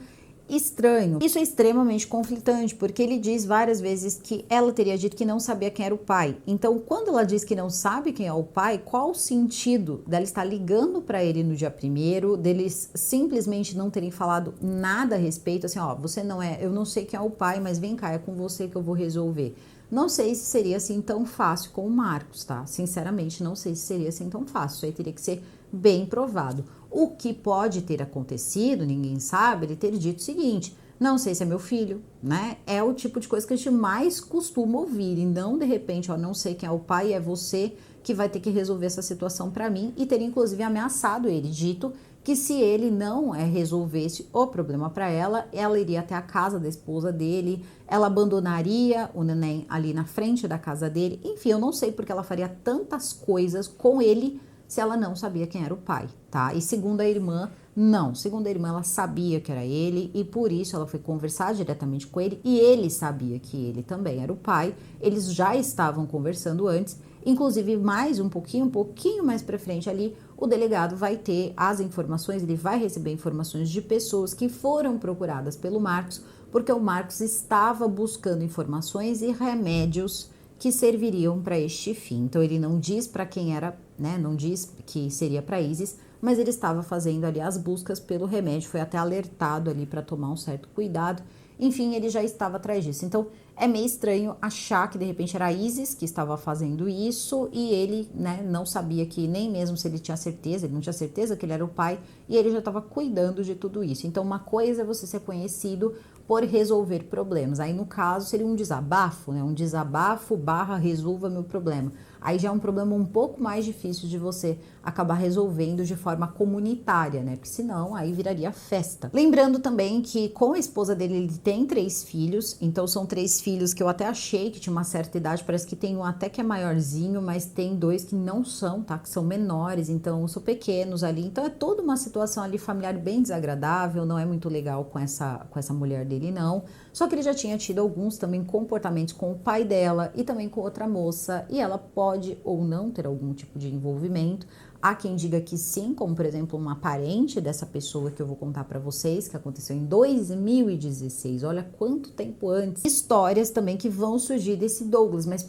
estranho. Isso é extremamente conflitante, porque ele diz várias vezes que ela teria dito que não sabia quem era o pai. Então, quando ela diz que não sabe quem é o pai, qual o sentido dela estar ligando para ele no dia 1º, deles simplesmente não terem falado nada a respeito, assim, ó, você não é, eu não sei quem é o pai, mas vem cá, é com você que eu vou resolver. Não sei se seria assim tão fácil com o Marcos, tá? Sinceramente, não sei se seria assim tão fácil. Isso aí teria que ser bem provado. O que pode ter acontecido, ninguém sabe, ele ter dito o seguinte: não sei se é meu filho, né? É o tipo de coisa que a gente mais costuma ouvir. E não, de repente, ó, não sei quem é o pai, é você que vai ter que resolver essa situação para mim. E teria, inclusive, ameaçado ele, dito que se ele não resolvesse o problema para ela, ela iria até a casa da esposa dele, ela abandonaria o neném ali na frente da casa dele. Enfim, eu não sei porque ela faria tantas coisas com ele se ela não sabia quem era o pai, tá? E segundo a irmã, não. Segundo a irmã, ela sabia que era ele e por isso ela foi conversar diretamente com ele e ele sabia que ele também era o pai. Eles já estavam conversando antes. Inclusive, mais um pouquinho mais para frente ali, o delegado vai ter as informações, ele vai receber informações de pessoas que foram procuradas pelo Marcos, porque o Marcos estava buscando informações e remédios que serviriam para este fim. Então, ele não diz para quem era, né, não diz que seria para Isis, mas ele estava fazendo ali as buscas pelo remédio, foi até alertado ali para tomar um certo cuidado. Enfim, ele já estava atrás disso. Então, é meio estranho achar que de repente era a Isis que estava fazendo isso e ele, né, não sabia que nem mesmo se ele tinha certeza, ele não tinha certeza que ele era o pai e ele já estava cuidando de tudo isso. Então, uma coisa é você ser conhecido por resolver problemas. Aí, no caso, seria um desabafo, né? Um desabafo / resolva meu problema. Aí já é um problema um pouco mais difícil de você acabar resolvendo de forma comunitária, né? Porque senão aí viraria festa. Lembrando também que com a esposa dele ele tem 3 filhos, então são 3 filhos que eu até achei que tinha uma certa idade, parece que tem um até que é maiorzinho, mas tem 2 que não são, tá? Que são menores, então são pequenos ali. Então é toda uma situação ali familiar bem desagradável, não é muito legal com essa mulher dele, não. Só que ele já tinha tido alguns também comportamentos com o pai dela e também com outra moça, e ela pode ou não ter algum tipo de envolvimento. Há quem diga que sim, como por exemplo uma parente dessa pessoa que eu vou contar para vocês, que aconteceu em 2016, olha quanto tempo antes. Histórias também que vão surgir desse Douglas, mas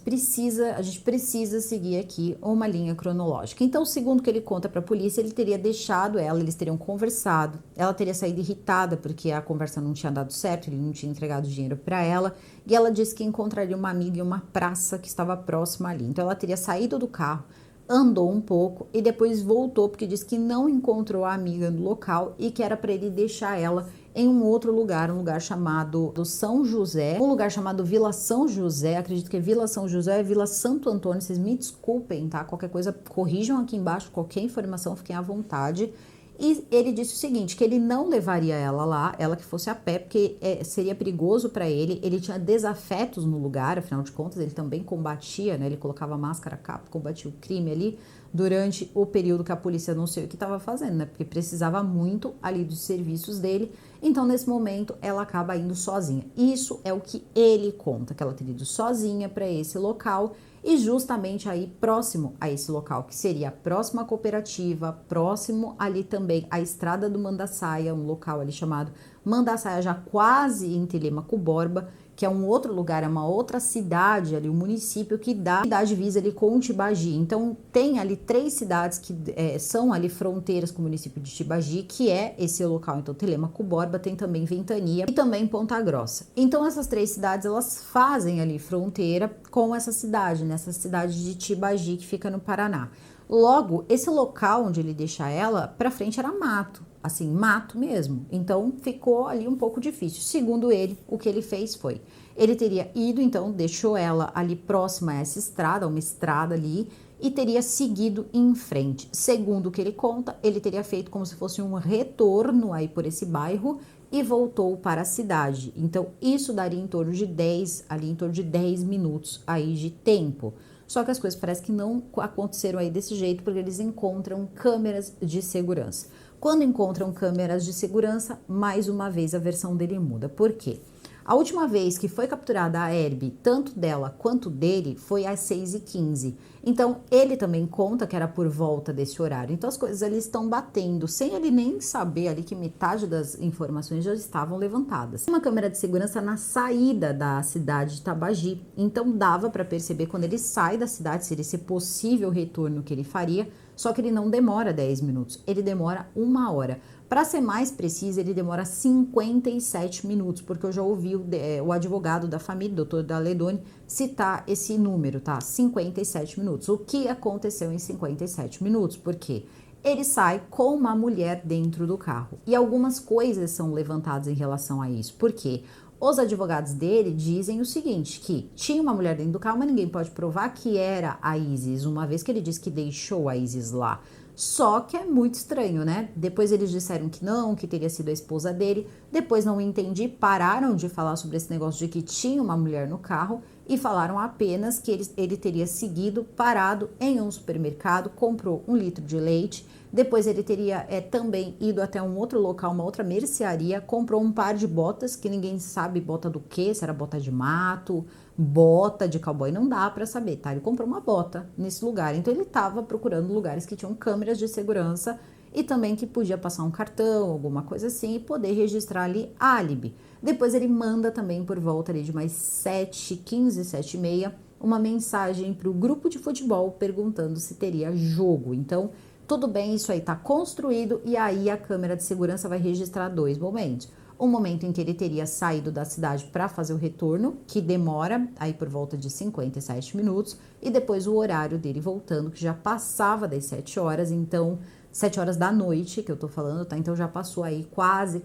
a gente precisa seguir aqui uma linha cronológica. Então, segundo o que ele conta para a polícia, ele teria deixado ela, eles teriam conversado, ela teria saído irritada porque a conversa não tinha dado certo, ele não tinha entregado dinheiro para ela, e ela disse que encontraria uma amiga em uma praça que estava próxima ali. Então, ela teria saído do carro, andou um pouco e depois voltou porque disse que não encontrou a amiga no local e que era para ele deixar ela em um outro lugar, um lugar chamado do São José, um lugar chamado Vila São José, acredito que é Vila São José, é Vila Santo Antônio, vocês me desculpem, tá? Qualquer coisa, corrijam aqui embaixo, qualquer informação, fiquem à vontade. E ele disse o seguinte, que ele não levaria ela lá, ela que fosse a pé, porque seria perigoso para ele, ele tinha desafetos no lugar, afinal de contas, ele também combatia, né? Ele colocava máscara, capa, combatia o crime ali durante o período que a polícia não sei o que estava fazendo, né? Porque precisava muito ali dos serviços dele, então nesse momento ela acaba indo sozinha. Isso é o que ele conta, que ela teria ido sozinha para esse local, e justamente aí próximo a esse local, que seria próximo à cooperativa, próximo ali também à estrada do Mandaçaia, um local ali chamado Mandaçaia, já quase em Telêmaco Borba, que é um outro lugar, é uma outra cidade ali, um município que dá divisa ali com Tibagi. Então tem ali 3 cidades que são ali fronteiras com o município de Tibagi, que é esse local. Então Telêmaco Borba, tem também Ventania e também Ponta Grossa. Então essas 3 cidades, elas fazem ali fronteira com essa cidade, nessa cidade de Tibagi, que fica no Paraná. Logo, esse local onde ele deixa ela, pra frente era mato, assim, mato mesmo. Então, ficou ali um pouco difícil. Segundo ele, o que ele fez foi, ele teria ido, então, deixou ela ali próxima a essa estrada, uma estrada ali, e teria seguido em frente. Segundo o que ele conta, ele teria feito como se fosse um retorno aí por esse bairro e voltou para a cidade. Então, isso daria em torno de 10 minutos aí de tempo. Só que as coisas parecem que não aconteceram aí desse jeito, porque eles encontram câmeras de segurança. Quando encontram câmeras de segurança, mais uma vez a versão dele muda. Por quê? A última vez que foi capturada a Herbie, tanto dela quanto dele, foi às 6h15. Então, ele também conta que era por volta desse horário. Então, as coisas ali estão batendo, sem ele nem saber ali que metade das informações já estavam levantadas. Uma câmera de segurança na saída da cidade de Tabagi. Então, dava para perceber quando ele sai da cidade, seria esse possível retorno que ele faria, só que ele não demora 10 minutos, ele demora 1 hora. Para ser mais preciso, ele demora 57 minutos, porque eu já ouvi o advogado da família, doutor Daledoni, citar esse número, tá? 57 minutos. O que aconteceu em 57 minutos? Por quê? Ele sai com uma mulher dentro do carro. E algumas coisas são levantadas em relação a isso. Por quê? Os advogados dele dizem o seguinte, que tinha uma mulher dentro do carro, mas ninguém pode provar que era a Isis, uma vez que ele disse que deixou a Isis lá. Só que é muito estranho, né? Depois eles disseram que não, que teria sido a esposa dele. Depois não entendi, pararam de falar sobre esse negócio de que tinha uma mulher no carro e falaram apenas que ele teria seguido parado em um supermercado, comprou 1 litro de leite. Depois ele teria também ido até um outro local, uma outra mercearia, comprou um par de botas, que ninguém sabe bota do que, se era bota de mato, bota de cowboy, não dá para saber, tá? Ele comprou uma bota nesse lugar, então ele estava procurando lugares que tinham câmeras de segurança e também que podia passar um cartão, alguma coisa assim, e poder registrar ali álibi. Depois ele manda também por volta ali de mais 7h15, 7h30, uma mensagem para o grupo de futebol perguntando se teria jogo. Então, tudo bem, isso aí está construído e aí a câmera de segurança vai registrar 2 momentos. Um momento em que ele teria saído da cidade para fazer o retorno, que demora aí por volta de 57 minutos, e depois o horário dele voltando, que já passava das 7 horas, então 7 horas da noite que eu tô falando, tá? Então já passou aí quase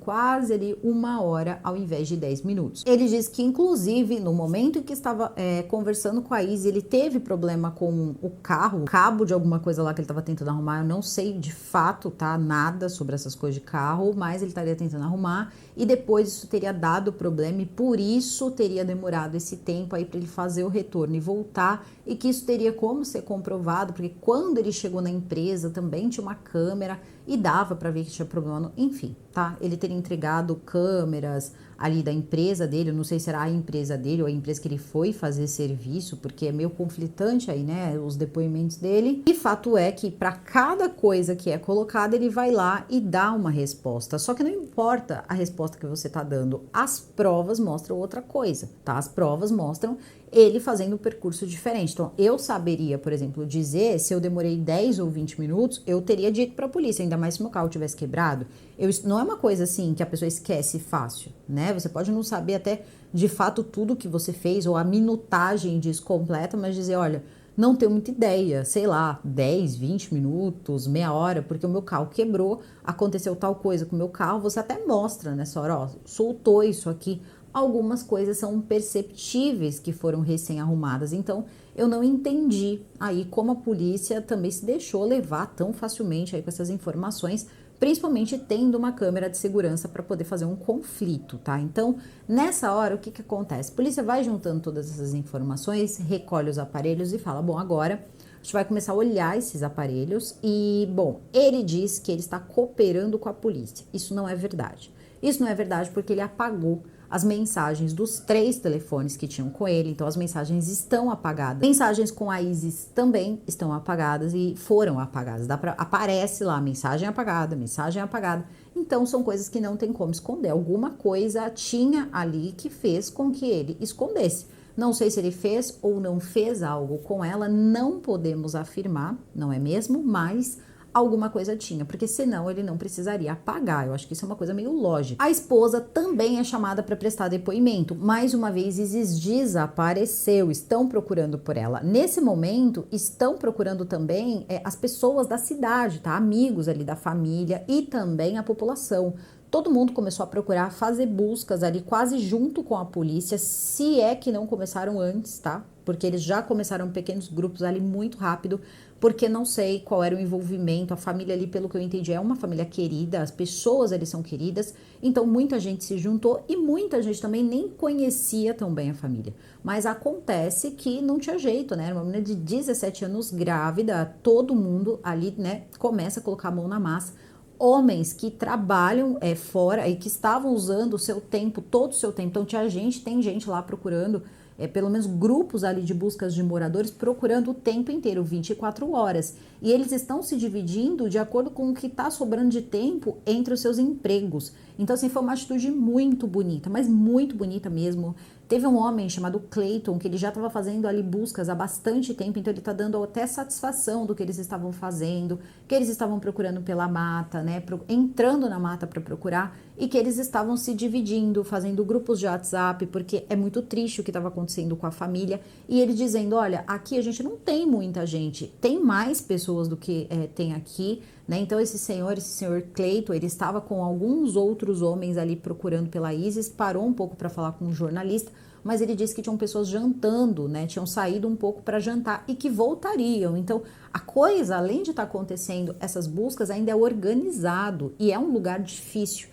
ali 1 hora ao invés de 10 minutos. Ele diz que, inclusive, no momento em que estava conversando com a Izzy, ele teve problema com o carro, o cabo de alguma coisa lá que ele estava tentando arrumar. Eu não sei de fato, tá? Nada sobre essas coisas de carro, mas ele estaria tentando arrumar e depois isso teria dado problema e por isso teria demorado esse tempo aí para ele fazer o retorno e voltar, e que isso teria como ser comprovado, porque quando ele chegou na empresa também tinha uma câmera e dava para ver que tinha problema, enfim, tá? Ele teria entregado câmeras ali da empresa dele, eu não sei se era a empresa dele ou a empresa que ele foi fazer serviço, porque é meio conflitante aí, né, os depoimentos dele. E fato é que para cada coisa que é colocada, ele vai lá e dá uma resposta. Só que não importa a resposta que você tá dando, as provas mostram outra coisa, tá? As provas mostram ele fazendo um percurso diferente. Então, eu saberia, por exemplo, dizer se eu demorei 10 ou 20 minutos, eu teria dito para a polícia, ainda mais se meu carro tivesse quebrado. Não é uma coisa assim que a pessoa esquece fácil, né? Você pode não saber até de fato tudo que você fez ou a minutagem disso completa, mas dizer, olha, não tenho muita ideia, sei lá, 10, 20 minutos, meia hora, porque o meu carro quebrou, aconteceu tal coisa com o meu carro, você até mostra nessa hora, ó, soltou isso aqui. Algumas coisas são perceptíveis que foram recém-arrumadas, então eu não entendi aí como a polícia também se deixou levar tão facilmente aí com essas informações, principalmente tendo uma câmera de segurança para poder fazer um conflito, tá? Então, nessa hora, o que que acontece? A polícia vai juntando todas essas informações, recolhe os aparelhos e fala, bom, agora a gente vai começar a olhar esses aparelhos e, bom, ele diz que ele está cooperando com a polícia. Isso não é verdade. Isso não é verdade porque ele apagou as mensagens dos 3 telefones que tinham com ele, então as mensagens estão apagadas. Mensagens com a Isis também estão apagadas e foram apagadas. Aparece lá, mensagem apagada, mensagem apagada. Então são coisas que não tem como esconder. Alguma coisa tinha ali que fez com que ele escondesse. Não sei se ele fez ou não fez algo com ela, não podemos afirmar, não é mesmo? Mas alguma coisa tinha, porque senão ele não precisaria apagar. Eu acho que isso é uma coisa meio lógica. A esposa também é chamada para prestar depoimento. Mais uma vez, Isis desapareceu. Estão procurando por ela. Nesse momento, estão procurando também as pessoas da cidade, tá? Amigos ali da família e também a população. Todo mundo começou a procurar fazer buscas ali quase junto com a polícia, se é que não começaram antes, tá? Porque eles já começaram pequenos grupos ali muito rápido, porque não sei qual era o envolvimento. A família ali, pelo que eu entendi, é uma família querida, as pessoas ali são queridas, então muita gente se juntou e muita gente também nem conhecia tão bem a família. Mas acontece que não tinha jeito, né? Uma menina de 17 anos grávida, todo mundo ali, né, começa a colocar a mão na massa. Homens que trabalham fora e que estavam usando o seu tempo, todo o seu tempo. Então tem gente lá procurando, pelo menos grupos ali de buscas de moradores, procurando o tempo inteiro, 24 horas. E eles estão se dividindo de acordo com o que está sobrando de tempo entre os seus empregos. Então, assim, foi uma atitude muito bonita, mas muito bonita mesmo. Teve um homem chamado Clayton, que ele já estava fazendo ali buscas há bastante tempo, então ele está dando até satisfação do que eles estavam fazendo, que eles estavam procurando pela mata, né, entrando na mata para procurar, e que eles estavam se dividindo, fazendo grupos de WhatsApp, porque é muito triste o que estava acontecendo com a família, e ele dizendo, olha, aqui a gente não tem muita gente, tem mais pessoas do que tem aqui, né? Então esse senhor Clayton, ele estava com alguns outros homens ali procurando pela Isis, parou um pouco para falar com um jornalista, mas ele disse que tinham pessoas jantando, né? Tinham saído um pouco para jantar e que voltariam. Então a coisa, além de estar acontecendo essas buscas, ainda é organizado e é um lugar difícil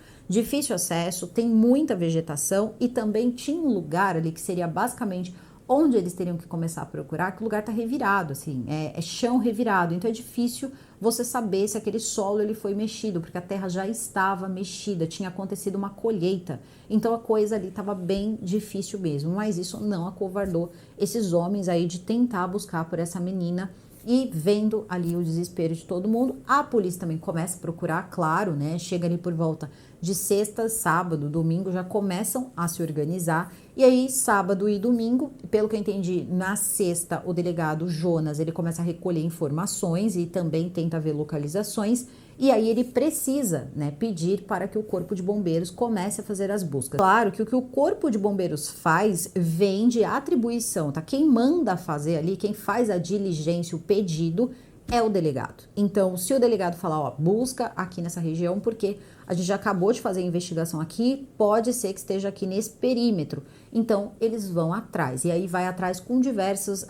acesso, tem muita vegetação e também tinha um lugar ali que seria basicamente onde eles teriam que começar a procurar, que o lugar está revirado, assim, é chão revirado, então é difícil você saber se aquele solo ele foi mexido, porque a terra já estava mexida, tinha acontecido uma colheita, então a coisa ali estava bem difícil mesmo, mas isso não acovardou esses homens aí de tentar buscar por essa menina. E vendo ali o desespero de todo mundo, a polícia também começa a procurar, claro, né? Chega ali por volta de sexta, sábado, domingo, já começam a se organizar. E aí, sábado e domingo, pelo que eu entendi, na sexta, o delegado Jonas, ele começa a recolher informações e também tenta ver localizações. E aí ele precisa, né, pedir para que o Corpo de Bombeiros comece a fazer as buscas. Claro que o que o Corpo de Bombeiros faz vem de atribuição, tá? Quem manda fazer ali, quem faz a diligência, o pedido, é o delegado. Então, se o delegado falar, ó, busca aqui nessa região, porque a gente já acabou de fazer a investigação aqui, pode ser que esteja aqui nesse perímetro. Então, eles vão atrás. E aí vai atrás com diversas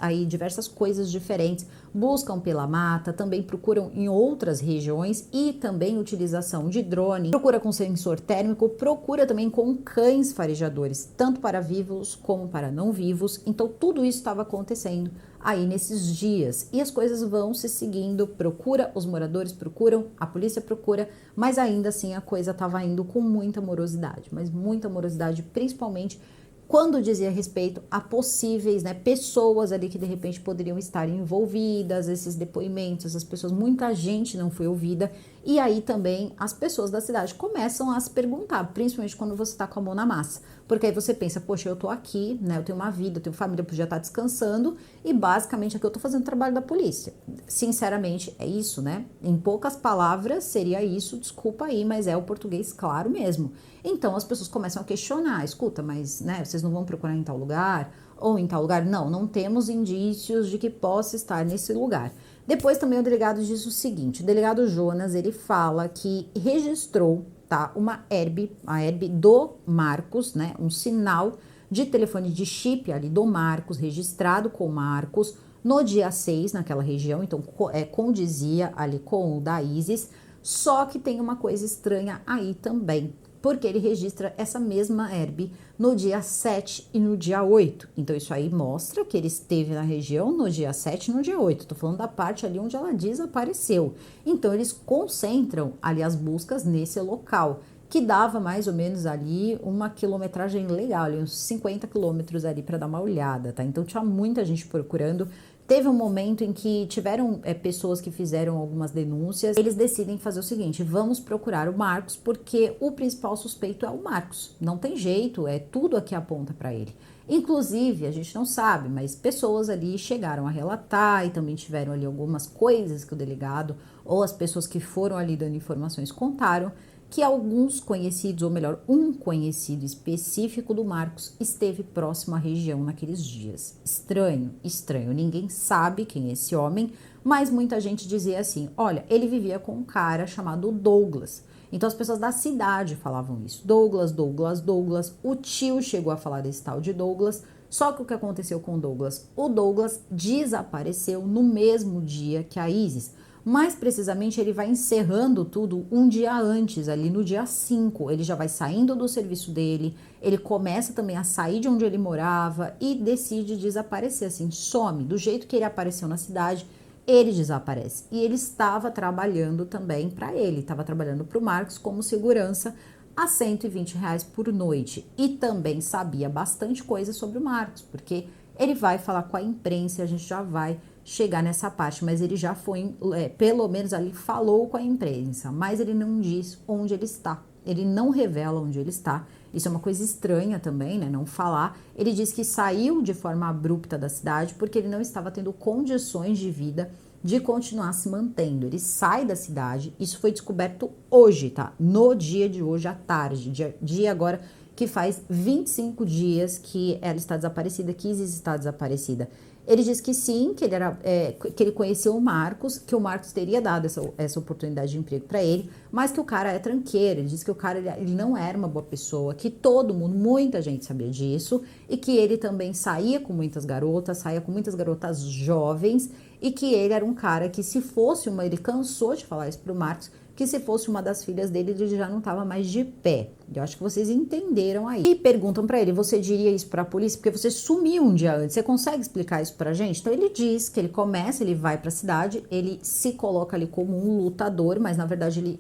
coisas diferentes. buscam pela mata, também procuram em outras regiões e também utilização de drone, procura com sensor térmico, procura também com cães farejadores, tanto para vivos como para não vivos. Então tudo isso estava acontecendo aí nesses dias e as coisas vão se seguindo, procura, os moradores procuram, a polícia procura, mas ainda assim a coisa estava indo com muita morosidade, mas muita morosidade, principalmente quando dizia respeito a possíveis, né, pessoas ali que de repente poderiam estar envolvidas, esses depoimentos, as pessoas, muita gente não foi ouvida, e aí também as pessoas da cidade começam a se perguntar, principalmente quando você está com a mão na massa, porque aí você pensa, poxa, eu tô aqui, né, eu tenho uma vida, eu tenho família, eu podia estar descansando, e basicamente aqui eu tô fazendo o trabalho da polícia. Sinceramente, é isso, né? Em poucas palavras, seria isso, desculpa aí, mas é o português claro mesmo. Então as pessoas começam a questionar, escuta, mas né, vocês não vão procurar em tal lugar ou em tal lugar? Não, não temos indícios de que possa estar nesse lugar. Depois também o delegado diz o seguinte, o delegado Jonas, ele fala que registrou, tá, a herb do Marcos, né, um sinal de telefone de chip ali do Marcos, registrado com Marcos, no dia 6 naquela região, então condizia ali com o da Isis, só que tem uma coisa estranha aí também, porque ele registra essa mesma herb no dia 7 e no dia 8. Então, isso aí mostra que ele esteve na região no dia 7 e no dia 8. Tô falando da parte ali onde ela desapareceu. Então, eles concentram ali as buscas nesse local, que dava mais ou menos ali uma quilometragem legal, ali uns 50 quilômetros ali para dar uma olhada, tá? Então, tinha muita gente procurando. Teve um momento em que tiveram pessoas que fizeram algumas denúncias, eles decidem fazer o seguinte, vamos procurar o Marcos, porque o principal suspeito é o Marcos, não tem jeito, é tudo aqui aponta para ele. Inclusive, a gente não sabe, mas pessoas ali chegaram a relatar e também tiveram ali algumas coisas que o delegado ou as pessoas que foram ali dando informações contaram, que alguns conhecidos, ou melhor, um conhecido específico do Marcos esteve próximo à região naqueles dias. Estranho, estranho. Ninguém sabe quem é esse homem, mas muita gente dizia assim, olha, ele vivia com um cara chamado Douglas. Então as pessoas da cidade falavam isso. Douglas, Douglas, Douglas. O tio chegou a falar desse tal de Douglas. Só que o que aconteceu com o Douglas? O Douglas desapareceu no mesmo dia que a Isis. Mais precisamente, ele vai encerrando tudo um dia antes, ali no dia 5. Ele já vai saindo do serviço dele, ele começa também a sair de onde ele morava e decide desaparecer, assim, some. Do jeito que ele apareceu na cidade, ele desaparece. E ele estava trabalhando também para ele, estava trabalhando para o Marcos como segurança a R$ 120 por noite. E também sabia bastante coisa sobre o Marcos, porque ele vai falar com a imprensa, a gente já vai chegar nessa parte, mas ele já foi, pelo menos ali, falou com a imprensa, mas ele não diz onde ele está, ele não revela onde ele está, isso é uma coisa estranha também, né, não falar. Ele diz que saiu de forma abrupta da cidade porque ele não estava tendo condições de vida de continuar se mantendo, ele sai da cidade, isso foi descoberto hoje, tá, no dia de hoje à tarde, dia agora que faz 25 dias que ela está desaparecida, que Isis está desaparecida. Ele diz que sim, que ele conheceu o Marcos, que o Marcos teria dado essa oportunidade de emprego para ele, mas que o cara é tranqueiro. Ele diz que o cara ele não era uma boa pessoa, que todo mundo, muita gente sabia disso, e que ele também saía com muitas garotas jovens, e que ele era um cara que se fosse ele cansou de falar isso pro Marcos, que se fosse uma das filhas dele, ele já não estava mais de pé. Eu acho que vocês entenderam aí. E perguntam para ele, você diria isso para a polícia? Porque você sumiu um dia antes, você consegue explicar isso pra gente? Então ele diz que ele vai para a cidade, ele se coloca ali como um lutador, mas na verdade ele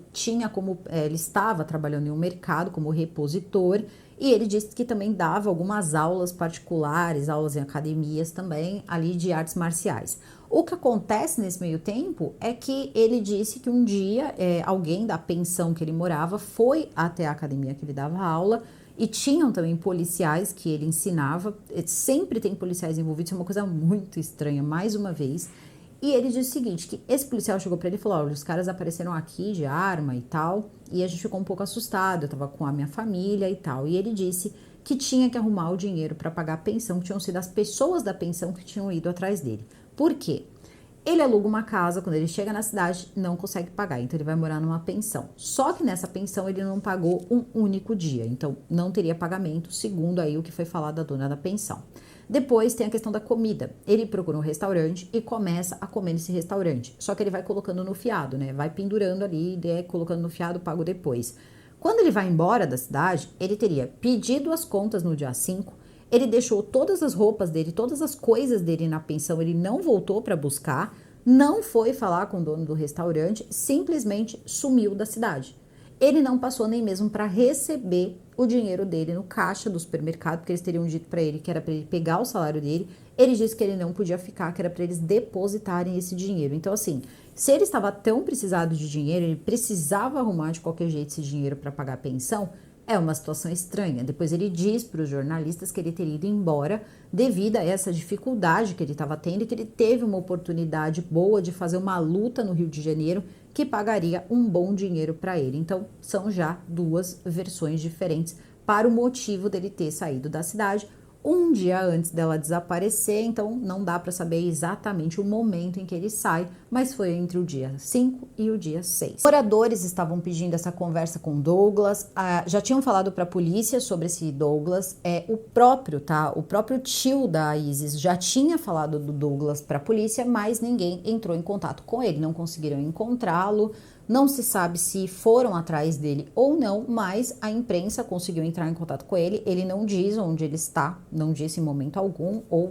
estava trabalhando em um mercado como repositor, e ele disse que também dava algumas aulas particulares, aulas em academias também, ali de artes marciais. O que acontece nesse meio tempo é que ele disse que um dia alguém da pensão que ele morava foi até a academia que ele dava aula e tinham também policiais que ele ensinava, sempre tem policiais envolvidos, é uma coisa muito estranha, mais uma vez. E ele disse o seguinte, que esse policial chegou para ele e falou, olha, os caras apareceram aqui de arma e tal, e a gente ficou um pouco assustado, eu tava com a minha família e tal, e ele disse que tinha que arrumar o dinheiro para pagar a pensão, que tinham sido as pessoas da pensão que tinham ido atrás dele. Por quê? Ele aluga uma casa, quando ele chega na cidade, não consegue pagar, então ele vai morar numa pensão. Só que nessa pensão ele não pagou um único dia, então não teria pagamento, segundo aí o que foi falado da dona da pensão. Depois tem a questão da comida. Ele procura um restaurante e começa a comer nesse restaurante. Só que ele vai colocando no fiado, né? Vai pendurando ali, colocando no fiado, pago depois. Quando ele vai embora da cidade, ele teria pedido as contas no dia 5. Ele deixou todas as roupas dele, todas as coisas dele na pensão, ele não voltou para buscar, não foi falar com o dono do restaurante, simplesmente sumiu da cidade. Ele não passou nem mesmo para receber o dinheiro dele no caixa do supermercado, porque eles teriam dito para ele que era para ele pegar o salário dele. Ele disse que ele não podia ficar, que era para eles depositarem esse dinheiro. Então, assim, se ele estava tão precisado de dinheiro, ele precisava arrumar de qualquer jeito esse dinheiro para pagar a pensão, é uma situação estranha. Depois ele diz para os jornalistas que ele teria ido embora devido a essa dificuldade que ele estava tendo e que ele teve uma oportunidade boa de fazer uma luta no Rio de Janeiro que pagaria um bom dinheiro para ele. Então, são já duas versões diferentes para o motivo dele ter saído da cidade um dia antes dela desaparecer, então não dá para saber exatamente o momento em que ele sai, mas foi entre o dia 5 e o dia 6. Moradores estavam pedindo essa conversa com Douglas, já tinham falado para a polícia sobre esse Douglas, o próprio tio da Isis já tinha falado do Douglas para a polícia, mas ninguém entrou em contato com ele, não conseguiram encontrá-lo. Não se sabe se foram atrás dele ou não, mas a imprensa conseguiu entrar em contato com ele. Ele não diz onde ele está, não disse em momento algum, ou,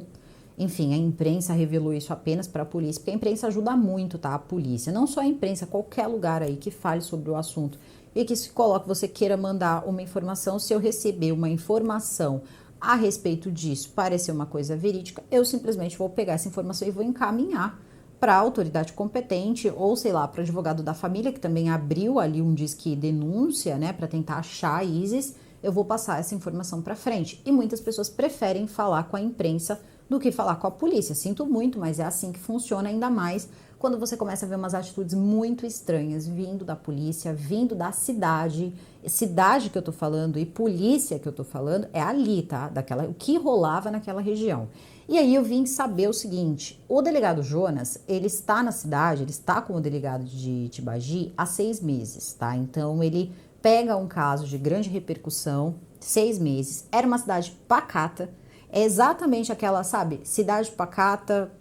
enfim, a imprensa revelou isso apenas para a polícia, porque a imprensa ajuda muito, tá? A polícia, não só a imprensa, qualquer lugar aí que fale sobre o assunto e que se coloque, você queira mandar uma informação. Se eu receber uma informação a respeito disso, parecer uma coisa verídica, eu simplesmente vou pegar essa informação e vou encaminhar para a autoridade competente ou, sei lá, para o advogado da família, que também abriu ali um disque denúncia, né, para tentar achar a Isis. Eu vou passar essa informação para frente. E muitas pessoas preferem falar com a imprensa do que falar com a polícia. Sinto muito, mas é assim que funciona, ainda mais quando você começa a ver umas atitudes muito estranhas vindo da polícia, vindo da cidade. Cidade que eu tô falando e polícia que eu tô falando é ali, tá? O que rolava naquela região. E aí eu vim saber o seguinte: o delegado Jonas, ele está na cidade, ele está como delegado de Tibagi há 6 meses, tá? Então ele pega um caso de grande repercussão, 6 meses, era uma cidade pacata, é exatamente aquela, sabe, cidade pacata,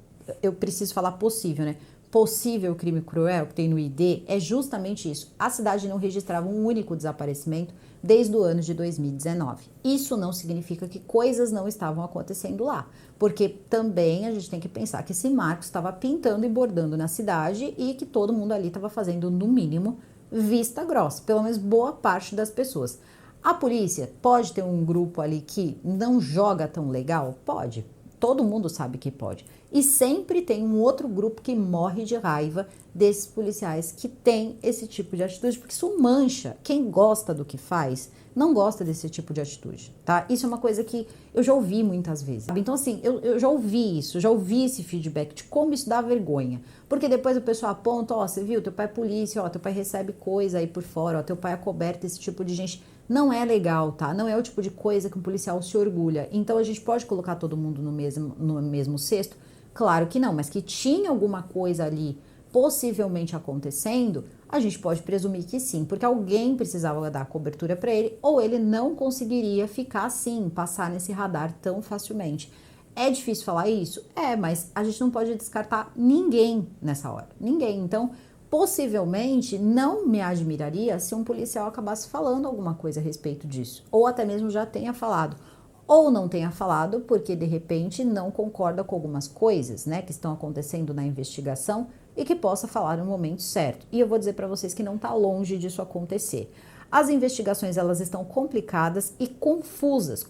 eu preciso falar possível, né? Possível crime cruel que tem no ID, é justamente isso. A cidade não registrava um único desaparecimento desde o ano de 2019. Isso não significa que coisas não estavam acontecendo lá, porque também a gente tem que pensar que esse Marcos estava pintando e bordando na cidade e que todo mundo ali estava fazendo, no mínimo, vista grossa, pelo menos boa parte das pessoas. A polícia pode ter um grupo ali que não joga tão legal? Pode. Todo mundo sabe que pode. E sempre tem um outro grupo que morre de raiva desses policiais que tem esse tipo de atitude, porque isso mancha. Quem gosta do que faz não gosta desse tipo de atitude, tá? Isso é uma coisa que eu já ouvi muitas vezes. Então, assim, eu já ouvi isso, já ouvi esse feedback de como isso dá vergonha. Porque depois o pessoal aponta, ó, você viu, teu pai é polícia, ó, teu pai recebe coisa aí por fora, ó, teu pai é coberto, esse tipo de gente. Não é legal, tá? Não é o tipo de coisa que um policial se orgulha. Então, a gente pode colocar todo mundo no mesmo cesto? Claro que não, mas que tinha alguma coisa ali possivelmente acontecendo, a gente pode presumir que sim, porque alguém precisava dar cobertura para ele, ou ele não conseguiria ficar assim, passar nesse radar tão facilmente. É difícil falar isso? É, mas a gente não pode descartar ninguém nessa hora. Ninguém. Então, possivelmente, não me admiraria se um policial acabasse falando alguma coisa a respeito disso, ou até mesmo já tenha falado, ou não tenha falado porque de repente não concorda com algumas coisas, né, que estão acontecendo na investigação e que possa falar no momento certo. E eu vou dizer para vocês que não está longe disso acontecer. As investigações, elas estão complicadas e confusas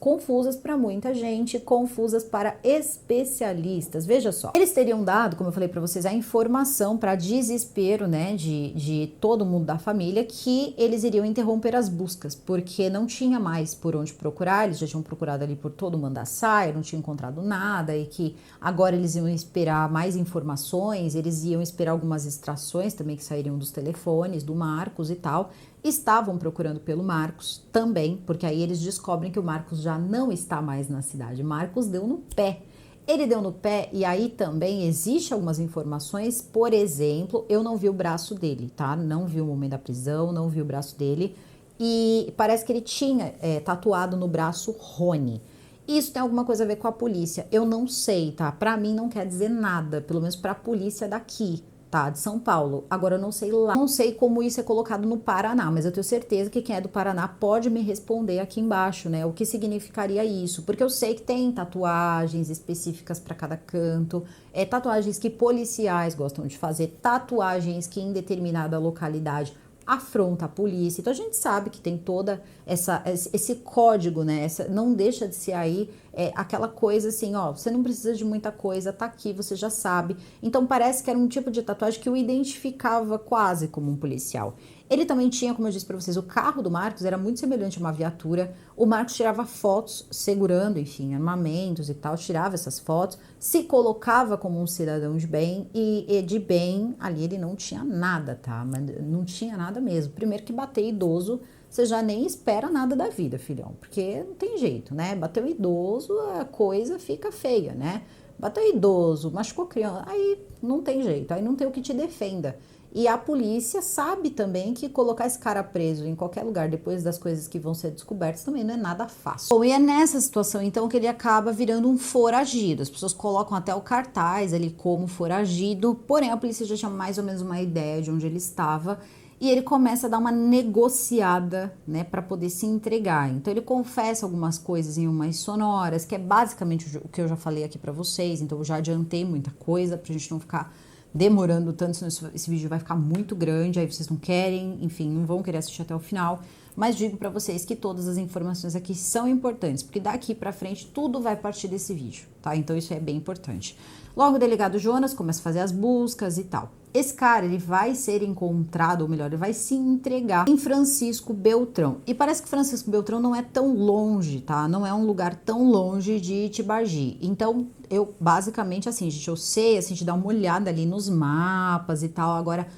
para muita gente, confusas para especialistas. Veja só, eles teriam dado, como eu falei para vocês, a informação para desespero, né, de todo mundo da família, que eles iriam interromper as buscas, porque não tinha mais por onde procurar, eles já tinham procurado ali por todo o Mandaçaia, não tinham encontrado nada, e que agora eles iam esperar mais informações, eles iam esperar algumas extrações também que sairiam dos telefones, do Marcos e tal. Estavam procurando pelo Marcos também, porque aí eles descobrem que o Marcos já não está mais na cidade. Marcos deu no pé. Ele deu no pé e aí também existe algumas informações, por exemplo, eu não vi o braço dele, tá? Não vi o momento da prisão, não vi o braço dele e parece que ele tinha tatuado no braço Rony. Isso tem alguma coisa a ver com a polícia? Eu não sei, tá? Pra mim não quer dizer nada, pelo menos pra polícia daqui, tá? De São Paulo. Agora eu não sei lá, não sei como isso é colocado no Paraná, mas eu tenho certeza que quem é do Paraná pode me responder aqui embaixo, né? O que significaria isso? Porque eu sei que tem tatuagens específicas pra cada canto, tatuagens que policiais gostam de fazer, tatuagens que em determinada localidade afronta a polícia. Então a gente sabe que tem toda esse código, né? Não deixa de ser aí aquela coisa assim, ó, você não precisa de muita coisa, tá aqui, você já sabe. Então parece que era um tipo de tatuagem que o identificava quase como um policial. Ele também tinha, como eu disse para vocês, o carro do Marcos era muito semelhante a uma viatura. O Marcos tirava fotos segurando, enfim, armamentos e tal, tirava essas fotos, se colocava como um cidadão de bem e de bem ali ele não tinha nada, tá? Mas não tinha nada mesmo. Primeiro que bater idoso, você já nem espera nada da vida, filhão, porque não tem jeito, né? Bateu idoso, a coisa fica feia, né? Bateu idoso, machucou criança, aí não tem jeito, aí não tem o que te defenda. E a polícia sabe também que colocar esse cara preso em qualquer lugar depois das coisas que vão ser descobertas também não é nada fácil. Bom, e é nessa situação então que ele acaba virando um foragido. As pessoas colocam até o cartaz ali como foragido, porém a polícia já tinha mais ou menos uma ideia de onde ele estava. E ele começa a dar uma negociada, né, para poder se entregar. Então ele confessa algumas coisas em umas sonoras, que é basicamente o que eu já falei aqui para vocês. Então eu já adiantei muita coisa pra gente não ficar demorando tanto, senão esse vídeo vai ficar muito grande, aí vocês não querem, enfim, não vão querer assistir até o final. Mas digo para vocês que todas as informações aqui são importantes, porque daqui para frente tudo vai partir desse vídeo, tá? Então isso é bem importante. Logo o delegado Jonas começa a fazer as buscas e tal. Esse cara, ele vai ser encontrado, ou melhor, ele vai se entregar em Francisco Beltrão. E parece que Francisco Beltrão não é tão longe, tá? Não é um lugar tão longe de Itibagi. Então, eu basicamente, assim, gente, eu sei, assim, de dar uma olhada ali nos mapas e tal. Agora,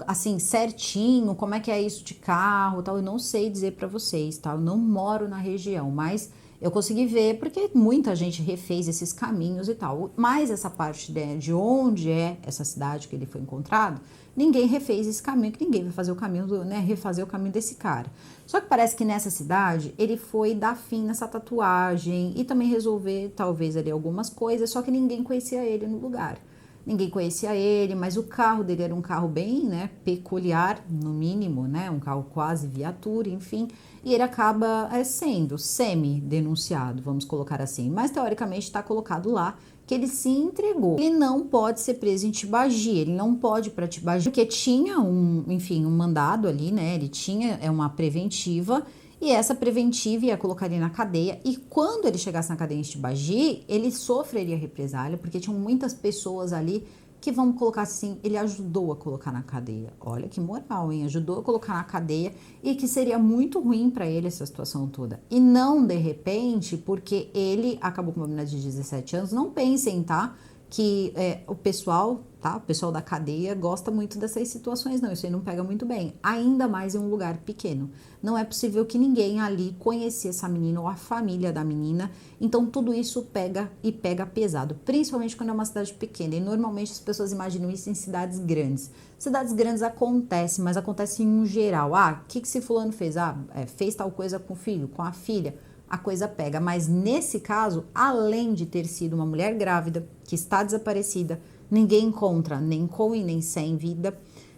assim, certinho, como é que é isso de carro e tal, eu não sei dizer pra vocês, tá? Eu não moro na região, mas eu consegui ver porque muita gente refez esses caminhos e tal. Mas essa parte de onde é essa cidade que ele foi encontrado, ninguém refez esse caminho, que ninguém vai fazer o caminho, né, refazer o caminho desse cara. Só que parece que nessa cidade ele foi dar fim nessa tatuagem e também resolver talvez ali algumas coisas, só que ninguém conhecia ele no lugar. Ninguém conhecia ele, mas o carro dele era um carro bem, né, peculiar, no mínimo, né, um carro quase viatura, enfim, e ele acaba sendo semi-denunciado, vamos colocar assim, mas teoricamente está colocado lá que ele se entregou. Ele não pode ser preso em Tibagi, ele não pode ir para Tibagi, porque tinha enfim, um mandado ali, né, ele tinha uma preventiva, e essa preventiva ia colocar ele na cadeia, e quando ele chegasse na cadeia em Tibagi, ele sofreria represália, porque tinham muitas pessoas ali que, vamos colocar assim, ele ajudou a colocar na cadeia. Olha que moral, hein? Ajudou a colocar na cadeia, e que seria muito ruim para ele essa situação toda. E não, de repente, porque ele acabou com uma menina de 17 anos, não pensem, tá? Que o pessoal, tá? O pessoal da cadeia gosta muito dessas situações, não. Isso aí não pega muito bem. Ainda mais em um lugar pequeno. Não é possível que ninguém ali conhecia essa menina ou a família da menina. Então, tudo isso pega e pega pesado. Principalmente quando é uma cidade pequena. E normalmente as pessoas imaginam isso em cidades grandes. Cidades grandes acontece, mas acontece em um geral. Ah, o que esse fulano fez? Ah, fez tal coisa com o filho, com a filha. A coisa pega, mas nesse caso, além de ter sido uma mulher grávida, que está desaparecida, ninguém encontra nem com e nem sem vida,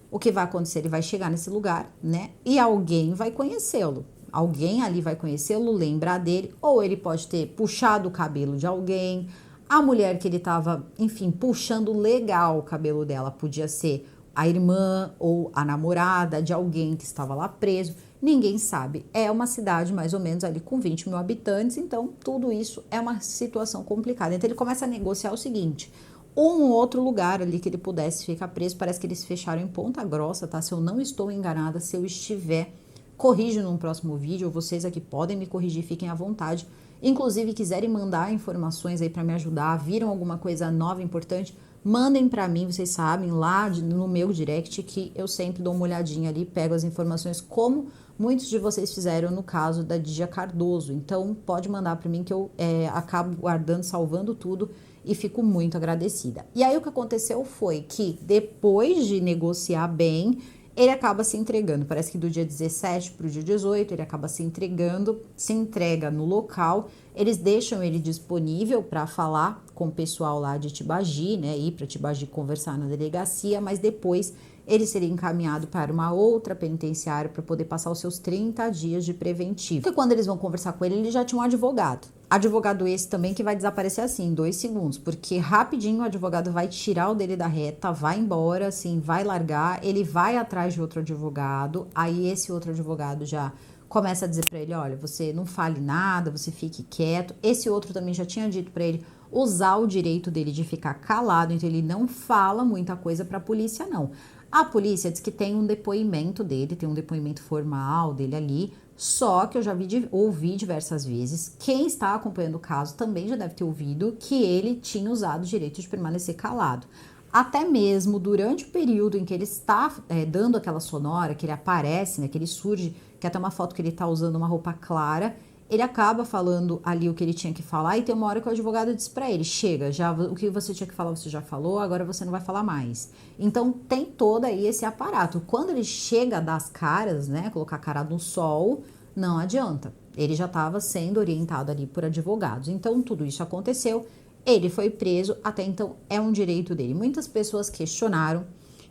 o que vai acontecer? Ele vai chegar nesse lugar, né? E alguém vai conhecê-lo. Alguém ali vai conhecê-lo, lembrar dele, ou ele pode ter puxado o cabelo de alguém. A mulher que ele estava, enfim, puxando legal o cabelo dela podia ser a irmã ou a namorada de alguém que estava lá preso. Ninguém sabe. É uma cidade mais ou menos ali com 20 mil habitantes, então tudo isso é uma situação complicada. Então ele começa a negociar o seguinte: um outro lugar ali que ele pudesse ficar preso. Parece que eles fecharam em Ponta Grossa, tá? Se eu não estou enganada, se eu estiver, corrijo num próximo vídeo. Vocês aqui podem me corrigir, fiquem à vontade. Inclusive, quiserem mandar informações aí para me ajudar, viram alguma coisa nova, importante, mandem para mim, vocês sabem, lá no meu direct, que eu sempre dou uma olhadinha ali, pego as informações, como muitos de vocês fizeram no caso da Dígia Cardoso. Então, pode mandar para mim que eu acabo guardando, salvando tudo e fico muito agradecida. E aí, o que aconteceu foi que, depois de negociar bem, ele acaba se entregando. Parece que do dia 17 para o dia 18, ele acaba se entregando, se entrega no local. Eles deixam ele disponível para falar com o pessoal lá de Tibagi, né? Ir para Tibagi conversar na delegacia, mas depois ele seria encaminhado para uma outra penitenciária para poder passar os seus 30 dias de preventivo. Porque quando eles vão conversar com ele já tinha um advogado. Advogado esse também que vai desaparecer assim, em 2 segundos, porque rapidinho o advogado vai tirar o dele da reta, vai embora, assim, vai largar, ele vai atrás de outro advogado, aí esse outro advogado já começa a dizer para ele, olha, você não fale nada, você fique quieto. Esse outro também já tinha dito para ele usar o direito dele de ficar calado, então ele não fala muita coisa para a polícia, não. A polícia diz que tem um depoimento dele, tem um depoimento formal dele ali, só que eu já ouvi diversas vezes, quem está acompanhando o caso também já deve ter ouvido que ele tinha usado o direito de permanecer calado. Até mesmo durante o período em que ele está dando aquela sonora, que ele aparece, né, que ele surge, que até uma foto que ele está usando uma roupa clara, ele acaba falando ali o que ele tinha que falar e tem uma hora que o advogado diz para ele, chega, já o que você tinha que falar você já falou, agora você não vai falar mais. Então tem todo aí esse aparato. Quando ele chega a dar as caras, né, colocar a cara no sol, não adianta. Ele já estava sendo orientado ali por advogados. Então tudo isso aconteceu, ele foi preso, até então é um direito dele. Muitas pessoas questionaram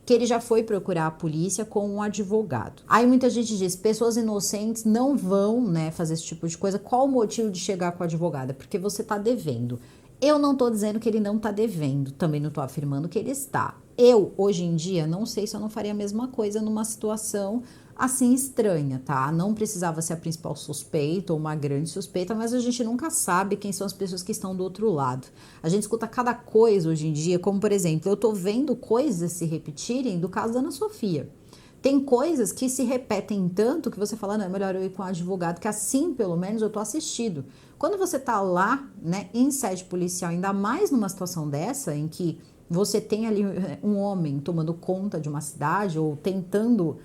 que ele já foi procurar a polícia com um advogado. Aí muita gente diz, pessoas inocentes não vão, né, fazer esse tipo de coisa. Qual o motivo de chegar com a advogada? Porque você tá devendo. Eu não tô dizendo que ele não tá devendo, também não tô afirmando que ele está. Eu, hoje em dia, não sei se eu não faria a mesma coisa numa situação assim estranha, tá? Não precisava ser a principal suspeita ou uma grande suspeita, mas a gente nunca sabe quem são as pessoas que estão do outro lado. A gente escuta cada coisa hoje em dia, como por exemplo, eu tô vendo coisas se repetirem do caso da Ana Sofia. Tem coisas que se repetem tanto que você fala, não, é melhor eu ir com um advogado, que assim pelo menos eu tô assistido. Quando você tá lá, né, em sede policial, ainda mais numa situação dessa, em que você tem ali um homem tomando conta de uma cidade ou tentando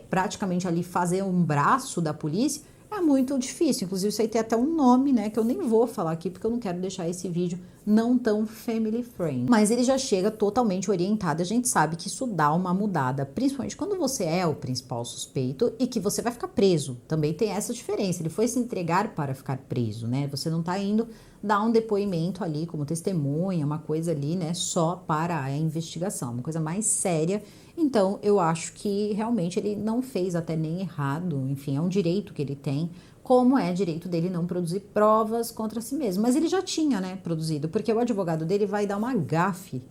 praticamente ali fazer um braço da polícia, é muito difícil. Inclusive isso aí tem até um nome, né, que eu nem vou falar aqui porque eu não quero deixar esse vídeo não tão family friendly. Mas ele já chega totalmente orientado, a gente sabe que isso dá uma mudada, principalmente quando você é o principal suspeito e que você vai ficar preso. Também tem essa diferença, ele foi se entregar para ficar preso, né, você não tá indo dar um depoimento ali como testemunha, uma coisa ali, né, só para a investigação, uma coisa mais séria. Então, eu acho que realmente ele não fez até nem errado, enfim, é um direito que ele tem, como é direito dele não produzir provas contra si mesmo. Mas ele já tinha, né, produzido, porque o advogado dele vai dar uma gafe.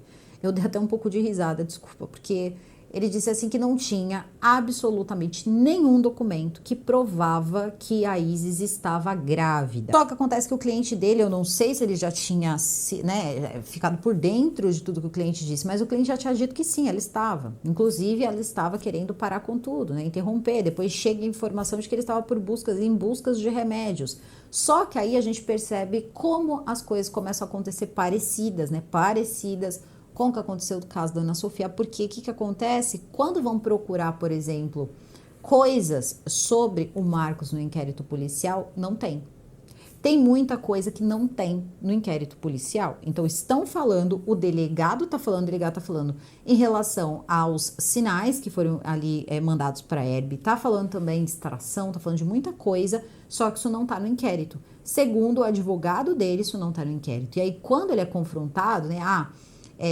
Eu dei até um pouco de risada, desculpa, porque ele disse assim que não tinha absolutamente nenhum documento que provava que a Isis estava grávida. Só que acontece que o cliente dele, eu não sei se ele já tinha, né, ficado por dentro de tudo que o cliente disse, mas o cliente já tinha dito que sim, ela estava. Inclusive, ela estava querendo parar com tudo, né, interromper. Depois chega a informação de que ele estava em busca de remédios. Só que aí a gente percebe como as coisas começam a acontecer parecidas, né, parecidas com o que aconteceu no caso da Ana Sofia, porque o que acontece? Quando vão procurar, por exemplo, coisas sobre o Marcos no inquérito policial, não tem. Tem muita coisa que não tem no inquérito policial. Então, estão falando, o delegado está falando em relação aos sinais que foram ali mandados para a Herb, está falando também de extração, está falando de muita coisa, só que isso não está no inquérito. Segundo o advogado dele, isso não está no inquérito. E aí, quando ele é confrontado, né,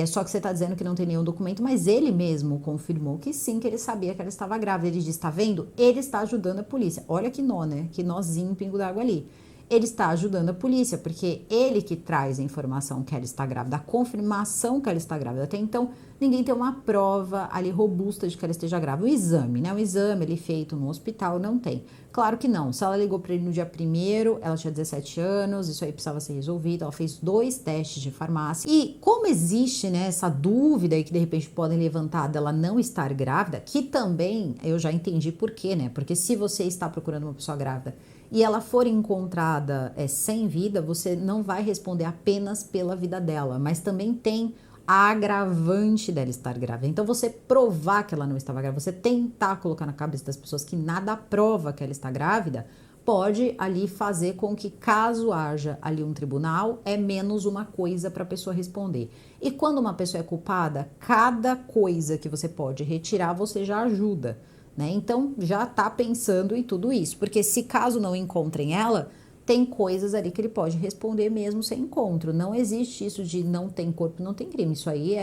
só que você está dizendo que não tem nenhum documento, mas ele mesmo confirmou que sim, que ele sabia que ela estava grávida. Ele disse, tá vendo? Ele está ajudando a polícia. Olha que nó, né? Que nozinho, pingo d'água ali. Ele está ajudando a polícia, porque ele que traz a informação que ela está grávida, a confirmação que ela está grávida. Até então, ninguém tem uma prova ali robusta de que ela esteja grávida. O exame, né? O exame ali feito no hospital não tem. Claro que não. Se ela ligou para ele no dia 1º, ela tinha 17 anos, isso aí precisava ser resolvido. Ela fez 2 testes de farmácia. E como existe, né, essa dúvida aí que de repente podem levantar dela não estar grávida, que também eu já entendi por quê, né? Porque se você está procurando uma pessoa grávida e ela for encontrada sem vida, você não vai responder apenas pela vida dela, mas também tem a agravante dela estar grávida. Então, você provar que ela não estava grávida, você tentar colocar na cabeça das pessoas que nada prova que ela está grávida, pode ali fazer com que, caso haja ali um tribunal, é menos uma coisa para a pessoa responder. E quando uma pessoa é culpada, cada coisa que você pode retirar, você já ajuda, né? Então, já tá pensando em tudo isso, porque se caso não encontrem ela, tem coisas ali que ele pode responder mesmo sem encontro. Não existe isso de não tem corpo, não tem crime. Isso aí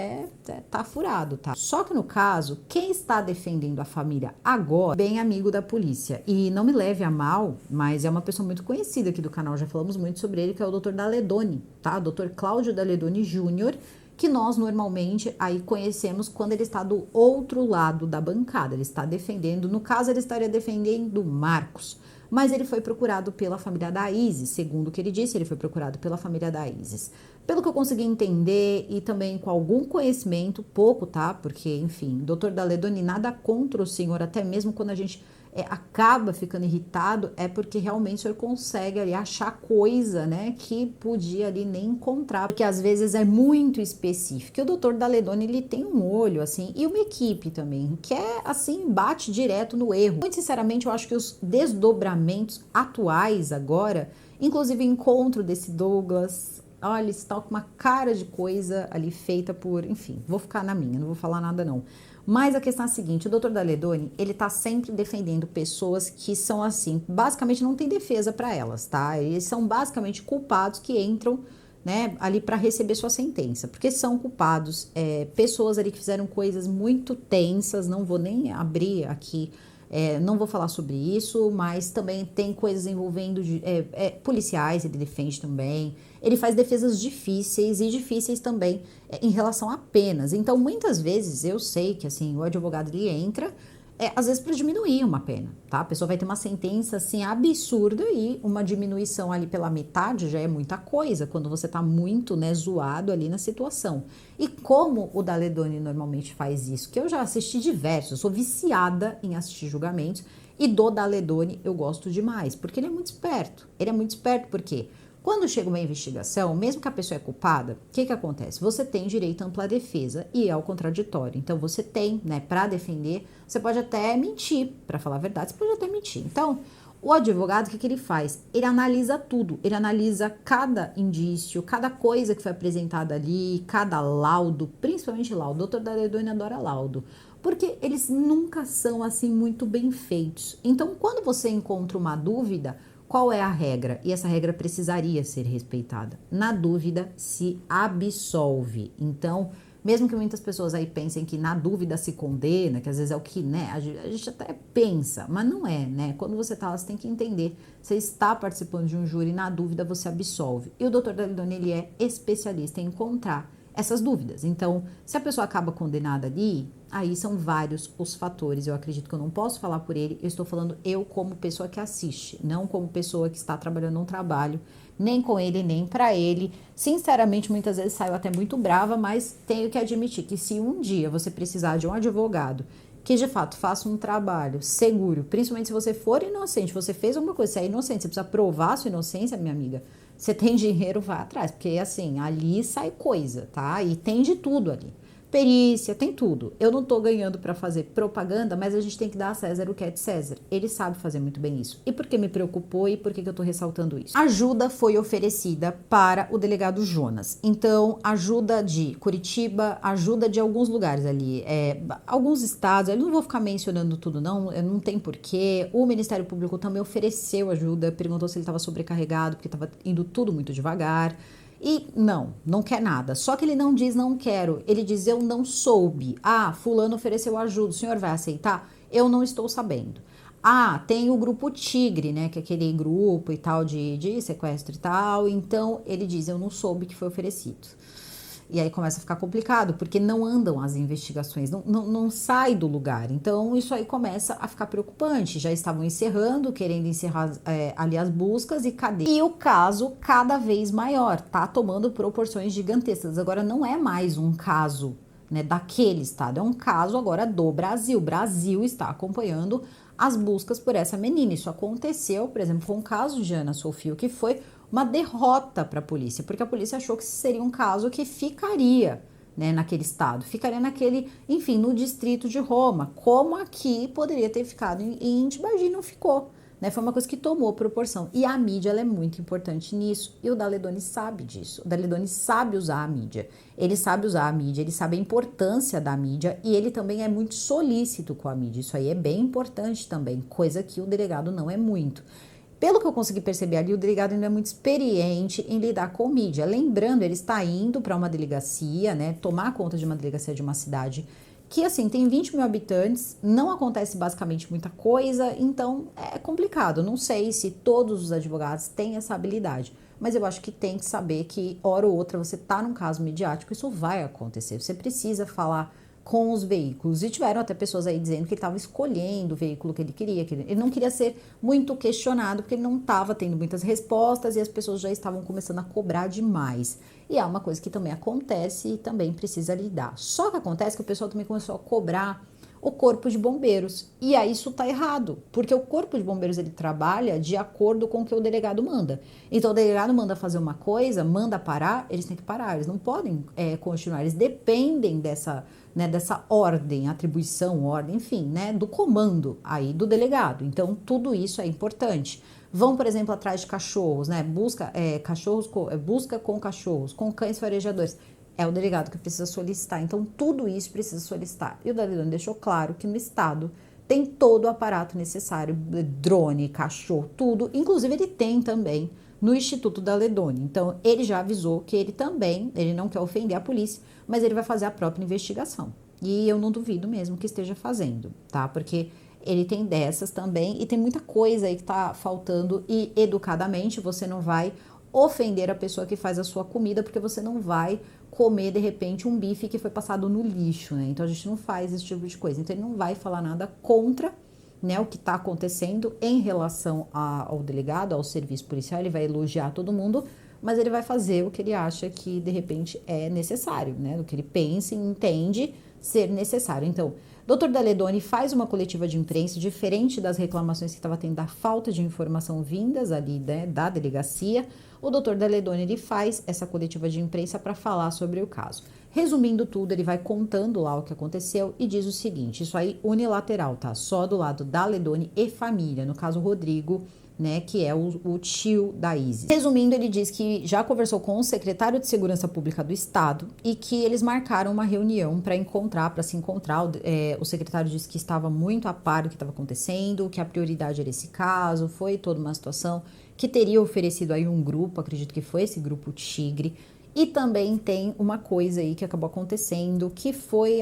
tá furado, tá? Só que no caso, quem está defendendo a família agora, bem amigo da polícia. E não me leve a mal, mas é uma pessoa muito conhecida aqui do canal, já falamos muito sobre ele, que é o Dr. Daledoni, tá? Dr. Cláudio Daledoni Júnior, que nós normalmente aí conhecemos quando ele está do outro lado da bancada. Ele está defendendo, no caso ele estaria defendendo Marcos, mas ele foi procurado pela família da Isis, segundo o que ele disse, ele foi procurado pela família da Isis. Pelo que eu consegui entender e também com algum conhecimento, pouco, tá? Porque, enfim, doutor Daledoni, nada contra o senhor, até mesmo quando a gente acaba ficando irritado, é porque realmente o senhor consegue ali achar coisa, né, que podia ali nem encontrar, porque às vezes é muito específico. E o doutor Daledoni, ele tem um olho, assim, e uma equipe também, que é, assim, bate direto no erro. Muito sinceramente, eu acho que os desdobramentos atuais agora, inclusive o encontro desse Douglas, olha, está com uma cara de coisa ali feita por, enfim, vou ficar na minha, não vou falar nada não. Mas a questão é a seguinte, o Dr. Daledoni, ele tá sempre defendendo pessoas que são assim, basicamente não tem defesa para elas, tá? Eles são basicamente culpados que entram, né, ali para receber sua sentença, porque são culpados, pessoas ali que fizeram coisas muito tensas, não vou nem abrir aqui, não vou falar sobre isso, mas também tem coisas envolvendo policiais, ele defende também. Ele faz defesas difíceis e difíceis também em relação a penas. Então, muitas vezes, eu sei que assim, o advogado ele entra, às vezes para diminuir uma pena, tá? A pessoa vai ter uma sentença assim absurda e uma diminuição ali pela metade já é muita coisa, quando você tá muito, né, zoado ali na situação. E como o Daledoni normalmente faz isso, que eu já assisti diversos, eu sou viciada em assistir julgamentos, e do Daledoni eu gosto demais, porque ele é muito esperto. Ele é muito esperto porque quando chega uma investigação, mesmo que a pessoa é culpada, o que acontece? Você tem direito à ampla defesa e ao contraditório. Então, você tem, né, para defender, você pode até mentir, para falar a verdade, você pode até mentir. Então, o advogado, o que ele faz? Ele analisa tudo, ele analisa cada indício, cada coisa que foi apresentada ali, cada laudo, principalmente laudo. O doutor Daledoni adora laudo, porque eles nunca são, assim, muito bem feitos. Então, quando você encontra uma dúvida, qual é a regra? E essa regra precisaria ser respeitada. Na dúvida, se absolve. Então, mesmo que muitas pessoas aí pensem que na dúvida se condena, que às vezes é o que, né, a gente até pensa, mas não é, né? Quando você tá lá, você tem que entender. Você está participando de um júri, na dúvida você absolve. E o Dr. Daledoni, ele é especialista em encontrar essas dúvidas. Então, se a pessoa acaba condenada ali, aí são vários os fatores. Eu acredito que eu não posso falar por ele, eu estou falando eu como pessoa que assiste, não como pessoa que está trabalhando um trabalho, nem com ele, nem para ele. Sinceramente, muitas vezes saio até muito brava, mas tenho que admitir que se um dia você precisar de um advogado que de fato faça um trabalho seguro, principalmente se você for inocente, você fez alguma coisa, você é inocente, você precisa provar a sua inocência, minha amiga, você tem dinheiro, vá atrás, porque assim, ali sai coisa, tá? E tem de tudo ali. Perícia, tem tudo. Eu não tô ganhando para fazer propaganda, mas a gente tem que dar a César o que é de César. Ele sabe fazer muito bem isso. E por que me preocupou e por que eu tô ressaltando isso? Ajuda foi oferecida para o delegado Jonas. Então, ajuda de Curitiba, ajuda de alguns lugares ali, alguns estados, eu não vou ficar mencionando tudo não tem porquê. O Ministério Público também ofereceu ajuda, perguntou se ele estava sobrecarregado, porque estava indo tudo muito devagar. E não quer nada. Só que ele não diz não quero, ele diz eu não soube. Ah, fulano ofereceu ajuda, o senhor vai aceitar? Eu não estou sabendo. Ah, tem o grupo Tigre, né, que é aquele grupo e tal de sequestro e tal. Então ele diz eu não soube que foi oferecido. E aí começa a ficar complicado, porque não andam as investigações, não sai do lugar. Então, isso aí começa a ficar preocupante. Já estavam encerrando, querendo encerrar ali as buscas e cadê? E o caso cada vez maior, tá tomando proporções gigantescas. Agora, não é mais um caso, né, daquele estado, é um caso agora do Brasil. O Brasil está acompanhando as buscas por essa menina. Isso aconteceu, por exemplo, com o caso de Ana Sofia, que foi uma derrota para a polícia, porque a polícia achou que seria um caso que ficaria, né, naquele estado, ficaria naquele, enfim, no distrito de Roma, como aqui poderia ter ficado em Itibagi, não ficou, né? Foi uma coisa que tomou proporção. E a mídia, ela é muito importante nisso. E o Daledoni sabe disso. O Daledoni sabe usar a mídia. Ele sabe usar a mídia, ele sabe a importância da mídia e ele também é muito solícito com a mídia. Isso aí é bem importante também, coisa que o delegado não é muito. Pelo que eu consegui perceber ali, o delegado ainda é muito experiente em lidar com mídia. Lembrando, ele está indo para uma delegacia, né, tomar conta de uma delegacia de uma cidade que, assim, tem 20 mil habitantes, não acontece basicamente muita coisa, então é complicado. Não sei se todos os advogados têm essa habilidade, mas eu acho que tem que saber que, hora ou outra, você está num caso midiático, isso vai acontecer. Você precisa falar com os veículos. E tiveram até pessoas aí dizendo que ele estava escolhendo o veículo que ele queria, que ele não queria ser muito questionado, porque ele não estava tendo muitas respostas e as pessoas já estavam começando a cobrar demais. E é uma coisa que também acontece e também precisa lidar. Só que acontece que o pessoal também começou a cobrar o corpo de bombeiros. E aí isso tá errado, porque o corpo de bombeiros ele trabalha de acordo com o que o delegado manda. Então o delegado manda fazer uma coisa, manda parar, eles têm que parar, eles não podem continuar, eles dependem dessa, né, dessa ordem, atribuição, ordem, enfim, né, do comando aí do delegado. Então tudo isso é importante. Vão, por exemplo, atrás de cachorros, né? Busca com cachorros, com cães farejadores. É o delegado que precisa solicitar. Então, tudo isso precisa solicitar. E o Daledoni deixou claro que no Estado tem todo o aparato necessário, drone, cachorro, tudo. Inclusive, ele tem também no Instituto Daledoni. Então, ele já avisou que ele também, ele não quer ofender a polícia, mas ele vai fazer a própria investigação. E eu não duvido mesmo que esteja fazendo, tá? Porque ele tem dessas também e tem muita coisa aí que tá faltando e educadamente você não vai ofender a pessoa que faz a sua comida, porque você não vai comer de repente um bife que foi passado no lixo, né? Então a gente não faz esse tipo de coisa. Então ele não vai falar nada contra, né, o que está acontecendo em relação ao delegado, ao serviço policial. Ele vai elogiar todo mundo, mas ele vai fazer o que ele acha que de repente é necessário, né? O que ele pensa e entende ser necessário. Então, Dr. Daledoni faz uma coletiva de imprensa diferente das reclamações que estava tendo da falta de informação vindas ali, né, da delegacia. O Dr. Daledoni ele faz essa coletiva de imprensa para falar sobre o caso. Resumindo tudo, ele vai contando lá o que aconteceu e diz o seguinte, isso aí unilateral, tá? Só do lado da Daledoni e família, no caso Rodrigo, né, que é o tio da Isis. Resumindo, ele diz que já conversou com o secretário de Segurança Pública do Estado e que eles marcaram uma reunião para se encontrar. O secretário disse que estava muito a par do que estava acontecendo, que a prioridade era esse caso, foi toda uma situação que teria oferecido aí um grupo, acredito que foi esse grupo Tigre. E também tem uma coisa aí que acabou acontecendo, que foi,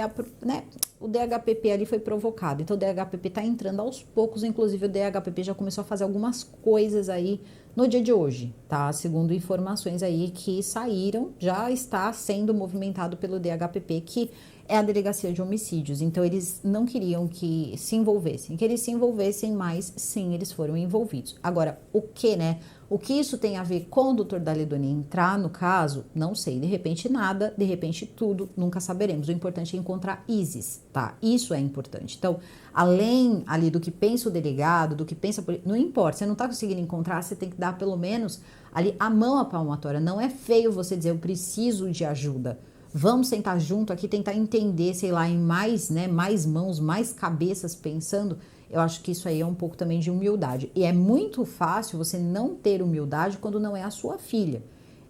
o DHPP ali foi provocado. Então o DHPP tá entrando aos poucos, inclusive o DHPP já começou a fazer algumas coisas aí no dia de hoje, tá? Segundo informações aí que saíram, já está sendo movimentado pelo DHPP, que é a Delegacia de Homicídios. Então eles não queriam que se envolvessem. Que eles se envolvessem, mas sim, eles foram envolvidos. Agora, o que, né? O que isso tem a ver com o Dr. Daledoni entrar no caso, não sei. De repente nada, de repente tudo, nunca saberemos. O importante é encontrar Isis, tá? Isso é importante. Então, além ali do que pensa o delegado, do que pensa... Não importa, você não tá conseguindo encontrar, você tem que dar pelo menos ali a mão à palmatória. Não é feio você dizer, eu preciso de ajuda. Vamos sentar junto aqui, tentar entender, sei lá, em mais, né, mais mãos, mais cabeças pensando. Eu acho que isso aí é um pouco também de humildade. E é muito fácil você não ter humildade quando não é a sua filha.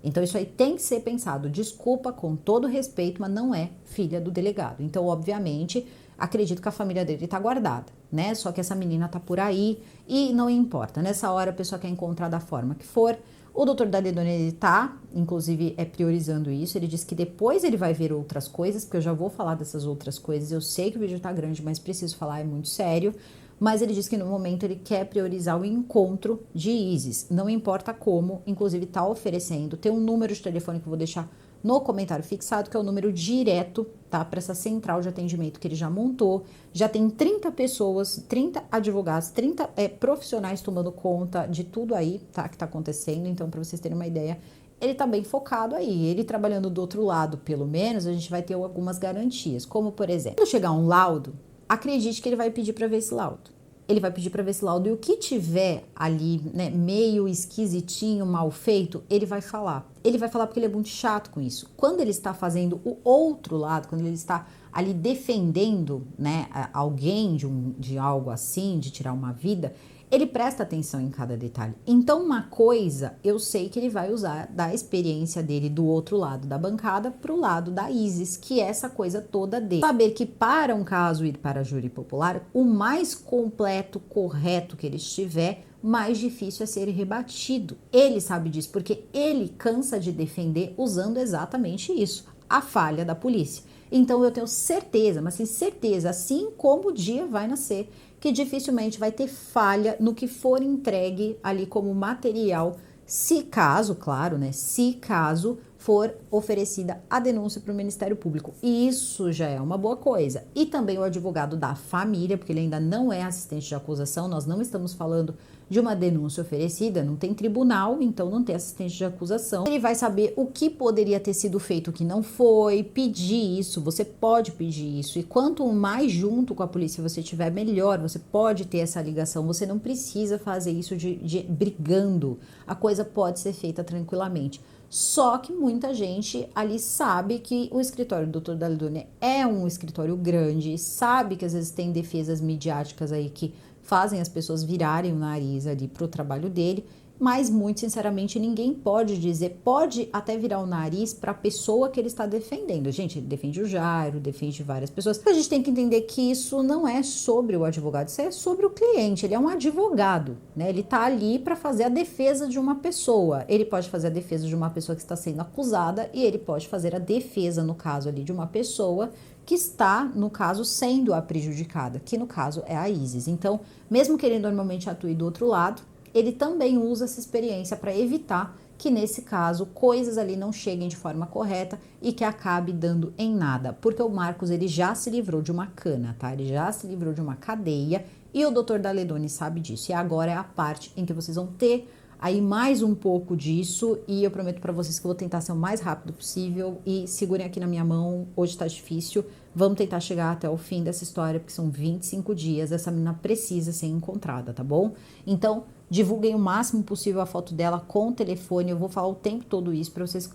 Então isso aí tem que ser pensado. Desculpa, com todo respeito, mas não é filha do delegado. Então, obviamente, acredito que a família dele tá guardada, né? Só que essa menina tá por aí e não importa. Nessa hora a pessoa quer encontrar da forma que for. O Dr. Daledoni, ele tá, inclusive, priorizando isso. Ele disse que depois ele vai ver outras coisas, porque eu já vou falar dessas outras coisas. Eu sei que o vídeo tá grande, mas preciso falar, é muito sério. Mas ele disse que no momento ele quer priorizar o encontro de Isis. Não importa como, inclusive tá oferecendo. Tem um número de telefone que eu vou deixar no comentário fixado, que é o número direto, tá? Para essa central de atendimento que ele já montou. Já tem 30 pessoas, 30 advogados, 30 profissionais tomando conta de tudo aí, tá? Que tá acontecendo. Então, para vocês terem uma ideia, ele tá bem focado aí. Ele trabalhando do outro lado, pelo menos, a gente vai ter algumas garantias. Como, por exemplo, quando chegar um laudo, acredite que ele vai pedir para ver esse laudo. Ele vai pedir para ver esse laudo e o que tiver ali, né, meio esquisitinho, mal feito, ele vai falar. Ele vai falar porque ele é muito chato com isso. Quando ele está fazendo o outro lado, quando ele está ali defendendo, né, alguém de algo assim, de tirar uma vida, ele presta atenção em cada detalhe. Então, uma coisa eu sei que ele vai usar da experiência dele do outro lado da bancada para o lado da Isis, que é essa coisa toda dele. Saber que para um caso ir para júri popular, o mais completo, correto que ele estiver, mais difícil é ser rebatido. Ele sabe disso, porque ele cansa de defender usando exatamente isso, a falha da polícia. Então eu tenho certeza, mas sim certeza, assim como o dia vai nascer, que dificilmente vai ter falha no que for entregue ali como material, se caso, claro, né? Se caso for oferecida a denúncia para o Ministério Público. E isso já é uma boa coisa. E também o advogado da família, porque ele ainda não é assistente de acusação, nós não estamos falando de uma denúncia oferecida, não tem tribunal, então não tem assistente de acusação. Ele vai saber o que poderia ter sido feito, o que não foi, pedir isso, você pode pedir isso. E quanto mais junto com a polícia você tiver, melhor, você pode ter essa ligação, você não precisa fazer isso de brigando, a coisa pode ser feita tranquilamente. Só que muita gente ali sabe que o escritório do Dr. Daledoni é um escritório grande, sabe que às vezes tem defesas midiáticas aí que fazem as pessoas virarem o nariz ali pro trabalho dele, mas muito sinceramente ninguém pode dizer, pode até virar o nariz para a pessoa que ele está defendendo. Gente, ele defende o Jairo, defende várias pessoas. A gente tem que entender que isso não é sobre o advogado, isso é sobre o cliente. Ele é um advogado, né? Ele tá ali para fazer a defesa de uma pessoa. Ele pode fazer a defesa de uma pessoa que está sendo acusada e ele pode fazer a defesa, no caso ali, de uma pessoa que está, no caso, sendo a prejudicada, que no caso é a Isis. Então, mesmo que ele normalmente atue do outro lado, ele também usa essa experiência para evitar que, nesse caso, coisas ali não cheguem de forma correta e que acabe dando em nada. Porque o Marcos, ele já se livrou de uma cana, tá? Ele já se livrou de uma cadeia e o Dr. Daledoni sabe disso. E agora é a parte em que vocês vão ter aí mais um pouco disso e eu prometo para vocês que eu vou tentar ser o mais rápido possível e segurem aqui na minha mão, hoje tá difícil, vamos tentar chegar até o fim dessa história, porque são 25 dias, essa menina precisa ser encontrada, tá bom? Então, divulguem o máximo possível a foto dela com o telefone, eu vou falar o tempo todo isso para vocês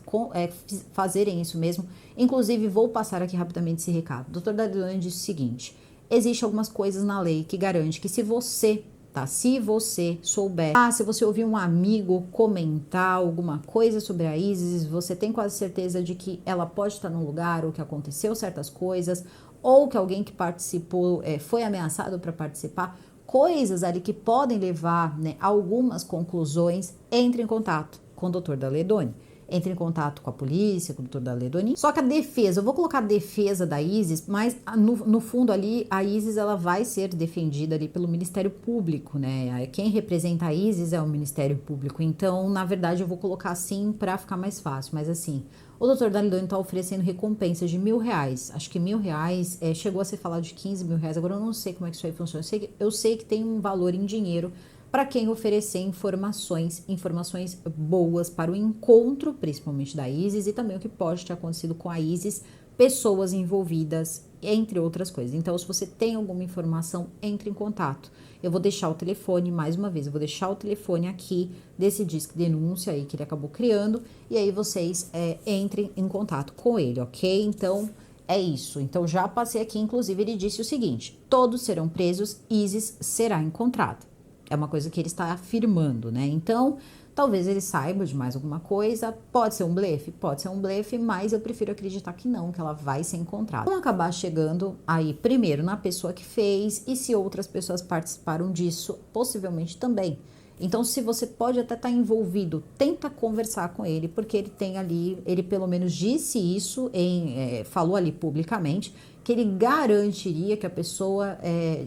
fazerem isso mesmo, inclusive vou passar aqui rapidamente esse recado. O Dr. Daledoni disse o seguinte, existem algumas coisas na lei que garante que se você souber, se você ouvir um amigo comentar alguma coisa sobre a Isis, você tem quase certeza de que ela pode estar num lugar ou que aconteceu certas coisas, ou que alguém que participou foi ameaçado para participar, coisas ali que podem levar, né, a algumas conclusões, entre em contato com o Dr. Daledoni. Entre em contato com a polícia, com o Dr. Daledoni. Só que a defesa, eu vou colocar a defesa da Isis, mas no fundo ali, a Isis ela vai ser defendida ali pelo Ministério Público, né? Quem representa a Isis é o Ministério Público. Então, na verdade, eu vou colocar assim para ficar mais fácil. Mas assim, o Dr. Daledoni está oferecendo recompensas de R$1.000. Acho que R$1.000, chegou a ser falado de R$15.000. Agora eu não sei como é que isso aí funciona. Eu sei que tem um valor em dinheiro para quem oferecer informações boas para o encontro, principalmente da Isis, e também o que pode ter acontecido com a Isis, pessoas envolvidas, entre outras coisas. Então, se você tem alguma informação, entre em contato. Eu vou deixar o telefone, mais uma vez, eu vou deixar o telefone aqui desse disque denúncia aí que ele acabou criando, e aí vocês entrem em contato com ele, ok? Então, é isso. Então, já passei aqui, inclusive, ele disse o seguinte, todos serão presos, Isis será encontrada. É uma coisa que ele está afirmando, né? Então, talvez ele saiba de mais alguma coisa. Pode ser um blefe, mas eu prefiro acreditar que não, que ela vai ser encontrada. Vão acabar chegando aí, primeiro, na pessoa que fez e se outras pessoas participaram disso, possivelmente também. Então, se você pode até estar envolvido, tenta conversar com ele, porque ele tem ali, ele pelo menos disse isso, falou ali publicamente, que ele garantiria que a pessoa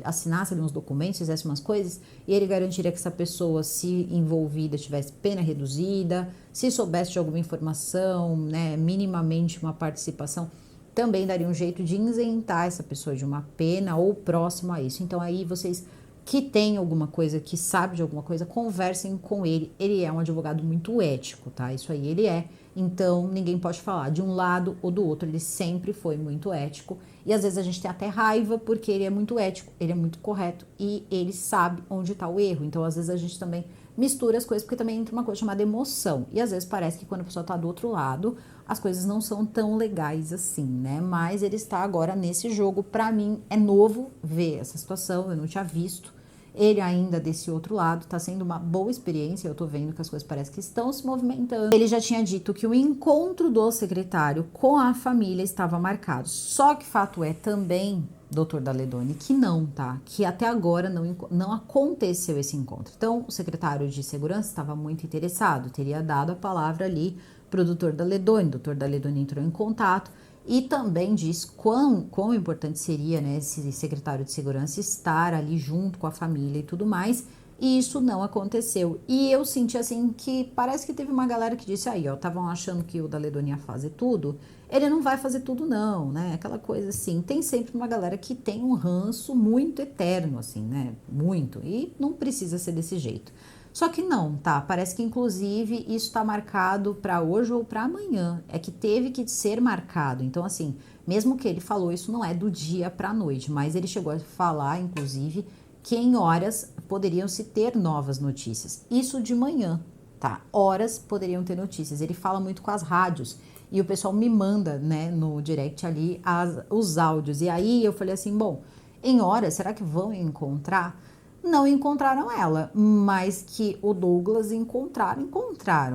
assinasse ali uns documentos, fizesse umas coisas, e ele garantiria que essa pessoa, se envolvida, tivesse pena reduzida, se soubesse de alguma informação, né, minimamente uma participação, também daria um jeito de isentar essa pessoa de uma pena ou próximo a isso. Então aí vocês que tem alguma coisa, que sabe de alguma coisa, conversem com ele. Ele é um advogado muito ético, tá? Isso aí ele é. Então, ninguém pode falar de um lado ou do outro. Ele sempre foi muito ético. E às vezes a gente tem até raiva porque ele é muito ético, ele é muito correto e ele sabe onde está o erro. Então, às vezes a gente também mistura as coisas porque também entra uma coisa chamada emoção. E às vezes parece que quando a pessoa está do outro lado, as coisas não são tão legais assim, né? Mas ele está agora nesse jogo. Para mim é novo ver essa situação, eu não tinha visto. ele ainda desse outro lado, tá sendo uma boa experiência, eu tô vendo que as coisas parecem que estão se movimentando. Ele já tinha dito que o encontro do secretário com a família estava marcado, só que fato é também, doutor Daledoni, que não, tá? Que até agora não aconteceu esse encontro. Então, o secretário de segurança estava muito interessado, teria dado a palavra ali pro doutor Daledoni, o doutor Daledoni entrou em contato, e também diz quão importante seria, né, esse secretário de segurança estar ali junto com a família e tudo mais, e isso não aconteceu. E eu senti assim que parece que teve uma galera que disse aí, ó, estavam achando que o Daledoni ia fazer tudo, ele não vai fazer tudo não, né, aquela coisa assim. Tem sempre uma galera que tem um ranço muito eterno, assim, né, muito, e não precisa ser desse jeito. Só que não, tá? Parece que inclusive isso está marcado para hoje ou para amanhã. É que teve que ser marcado. Então, assim, mesmo que ele falou, isso não é do dia para a noite, mas ele chegou a falar, inclusive, que em horas poderiam se ter novas notícias. Isso de manhã, tá? Horas poderiam ter notícias. Ele fala muito com as rádios e o pessoal me manda, né, no direct ali os áudios. E aí eu falei assim, bom, em horas, será que vão encontrar? Não encontraram ela, mas que o Douglas encontraram.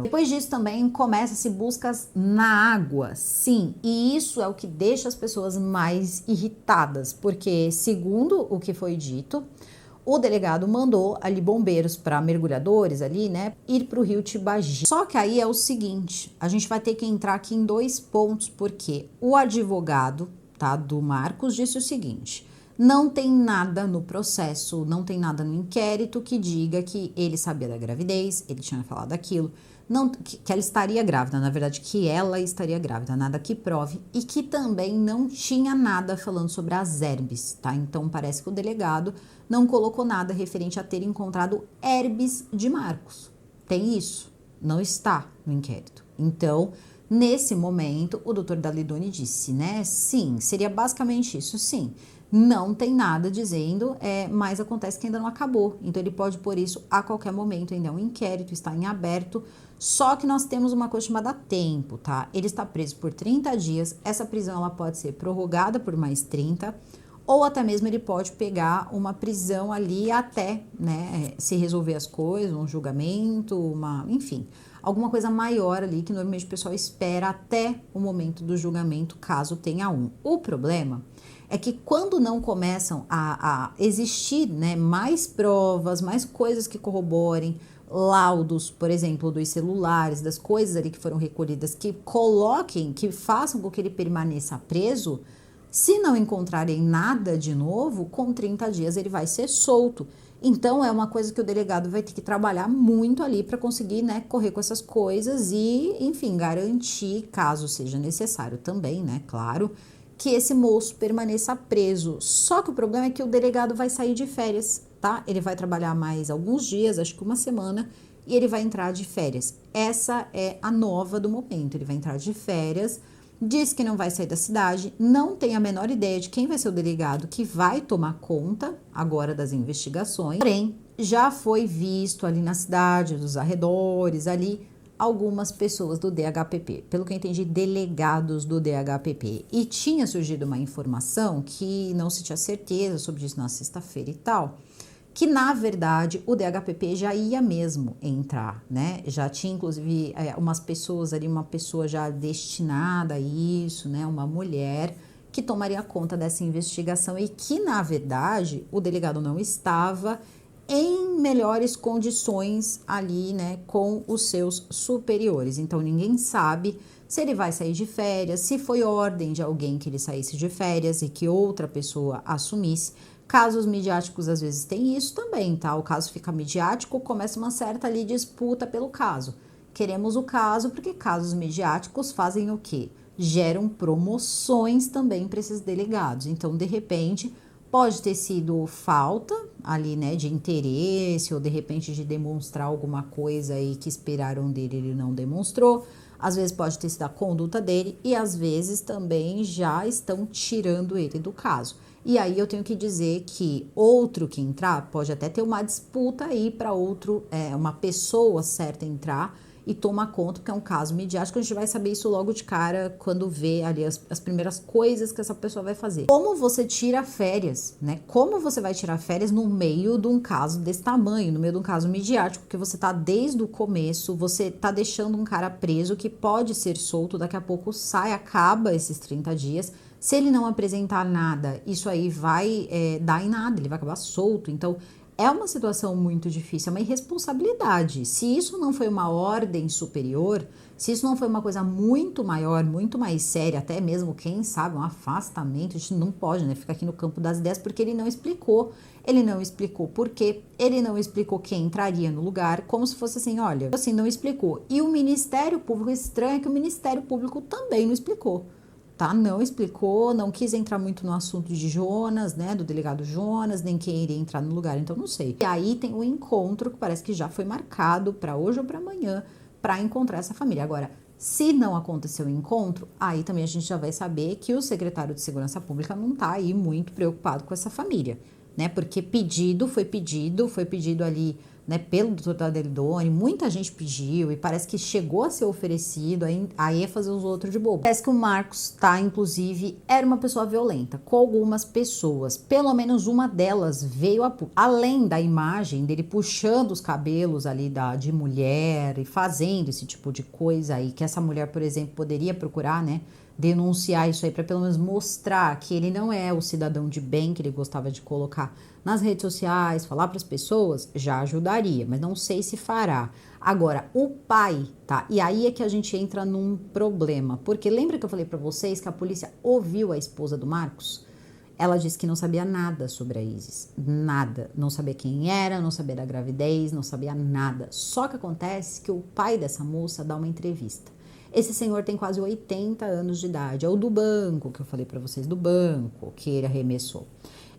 Depois disso também começa-se buscas na água, sim, e isso é o que deixa as pessoas mais irritadas, porque segundo o que foi dito, o delegado mandou ali bombeiros para mergulhadores ali, né, ir para o rio Tibagi. Só que aí é o seguinte, a gente vai ter que entrar aqui em dois pontos, porque o advogado, tá, do Marcos disse o seguinte: não tem nada no processo, não tem nada no inquérito que diga que ele sabia da gravidez, ele tinha falado aquilo, não, que ela estaria grávida, na verdade que ela estaria grávida, nada que prove, e que também não tinha nada falando sobre as herbes, tá? Então parece que o delegado não colocou nada referente a ter encontrado herbes de Marcos. Tem isso? Não está no inquérito. Então, nesse momento, o doutor Daledoni disse, né? Sim, seria basicamente isso, sim. Não tem nada dizendo, mas acontece que ainda não acabou. Então ele pode pôr isso a qualquer momento, ainda é um inquérito, está em aberto. Só que nós temos uma coisa chamada tempo, tá? Ele está preso por 30 dias, essa prisão ela pode ser prorrogada por mais 30, ou até mesmo ele pode pegar uma prisão ali até, né, se resolver as coisas, um julgamento, enfim, alguma coisa maior ali que normalmente o pessoal espera até o momento do julgamento, caso tenha um. O problema é que quando não começam a existir, né, mais provas, mais coisas que corroborem, laudos, por exemplo, dos celulares, das coisas ali que foram recolhidas, que coloquem, que façam com que ele permaneça preso, se não encontrarem nada de novo, com 30 dias ele vai ser solto. Então é uma coisa que o delegado vai ter que trabalhar muito ali para conseguir, né, correr com essas coisas e, enfim, garantir, caso seja necessário também, né, claro, que esse moço permaneça preso. Só que o problema é que o delegado vai sair de férias, tá? Ele vai trabalhar mais alguns dias, acho que uma semana, e ele vai entrar de férias. Essa é a nova do momento. Ele vai entrar de férias, diz que não vai sair da cidade, não tem a menor ideia de quem vai ser o delegado que vai tomar conta agora das investigações. Porém, já foi visto ali na cidade, dos arredores, ali, algumas pessoas do DHPP, pelo que eu entendi, delegados do DHPP. E tinha surgido uma informação que não se tinha certeza sobre isso na sexta-feira e tal, que na verdade o DHPP já ia mesmo entrar, né? Já tinha inclusive umas pessoas ali, uma pessoa já destinada a isso, né? Uma mulher que tomaria conta dessa investigação e que na verdade o delegado não estava em melhores condições ali, né, com os seus superiores. Então, ninguém sabe se ele vai sair de férias, se foi ordem de alguém que ele saísse de férias e que outra pessoa assumisse. Casos midiáticos, às vezes, tem isso também, tá? O caso fica midiático, começa uma certa ali disputa pelo caso. Queremos o caso porque casos midiáticos fazem o quê? Geram promoções também para esses delegados. Então, de repente, pode ter sido falta ali, né, de interesse ou de repente de demonstrar alguma coisa aí que esperaram dele, ele não demonstrou. Às vezes pode ter sido a conduta dele e às vezes também já estão tirando ele do caso. E aí eu tenho que dizer que outro que entrar pode até ter uma disputa aí para outro, uma pessoa certa entrar e tomar conta, porque é um caso midiático, a gente vai saber isso logo de cara quando vê ali as primeiras coisas que essa pessoa vai fazer. Como você tira férias, né? Como você vai tirar férias no meio de um caso desse tamanho, no meio de um caso midiático, que você tá desde o começo, você tá deixando um cara preso que pode ser solto, daqui a pouco sai, acaba esses 30 dias. Se ele não apresentar nada, isso aí vai dar em nada, ele vai acabar solto. Então, é uma situação muito difícil, é uma irresponsabilidade. Se isso não foi uma ordem superior, se isso não foi uma coisa muito maior, muito mais séria, até mesmo, quem sabe, um afastamento, a gente não pode, né, ficar aqui no campo das ideias, porque ele não explicou. Ele não explicou por quê, ele não explicou quem entraria no lugar, como se fosse assim, olha, assim, não explicou. E o Ministério Público, estranho é que o Ministério Público também não explicou. Tá? Não explicou, não quis entrar muito no assunto de Jonas, né, do delegado Jonas, nem quem iria entrar no lugar, então não sei. E aí tem o encontro que parece que já foi marcado para hoje ou para amanhã para encontrar essa família. Agora, se não aconteceu o encontro, aí também a gente já vai saber que o secretário de Segurança Pública não tá aí muito preocupado com essa família, né? Porque foi pedido ali, né, pelo doutor Taderdoni, muita gente pediu e parece que chegou a ser oferecido, aí é fazer os outros de bobo. Parece que o Marcos, tá, inclusive, era uma pessoa violenta com algumas pessoas, pelo menos uma delas veio além da imagem dele puxando os cabelos ali de mulher e fazendo esse tipo de coisa aí, que essa mulher, por exemplo, poderia procurar, né, denunciar isso aí para pelo menos mostrar que ele não é o cidadão de bem que ele gostava de colocar nas redes sociais, falar para as pessoas, já ajudaria, mas não sei se fará. Agora, o pai, tá? E aí é que a gente entra num problema, porque lembra que eu falei para vocês que a polícia ouviu a esposa do Marcos? Ela disse que não sabia nada sobre a Isis, nada, não sabia quem era, não sabia da gravidez, não sabia nada. Só que acontece que o pai dessa moça dá uma entrevista. Esse senhor tem quase 80 anos de idade, é o do banco, que eu falei para vocês, do banco, que ele arremessou.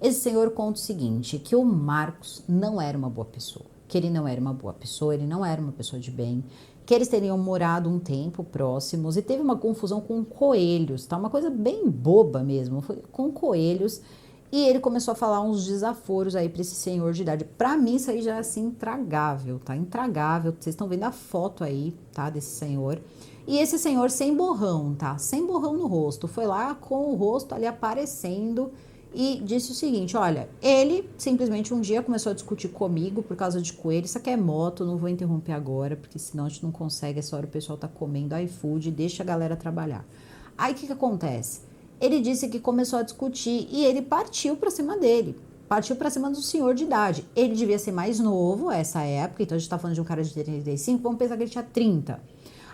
Esse senhor conta o seguinte, que o Marcos não era uma boa pessoa, que ele não era uma boa pessoa, ele não era uma pessoa de bem, que eles teriam morado um tempo próximos e teve uma confusão com coelhos, tá? Uma coisa bem boba mesmo, foi com coelhos. E ele começou a falar uns desaforos aí para esse senhor de idade. Para mim isso aí já é assim intragável, tá? Intragável. Vocês estão vendo a foto aí, tá, desse senhor. E esse senhor sem borrão, tá? Sem borrão no rosto. Foi lá com o rosto ali aparecendo e disse o seguinte, olha, ele simplesmente um dia começou a discutir comigo por causa de coelho. Isso aqui é moto, não vou interromper agora, porque senão a gente não consegue. Essa hora o pessoal tá comendo iFood, deixa a galera trabalhar. Aí o que acontece? Ele disse que começou a discutir e ele partiu para cima dele. Partiu para cima do senhor de idade. Ele devia ser mais novo essa época, então a gente tá falando de um cara de 35, vamos pensar que ele tinha 30.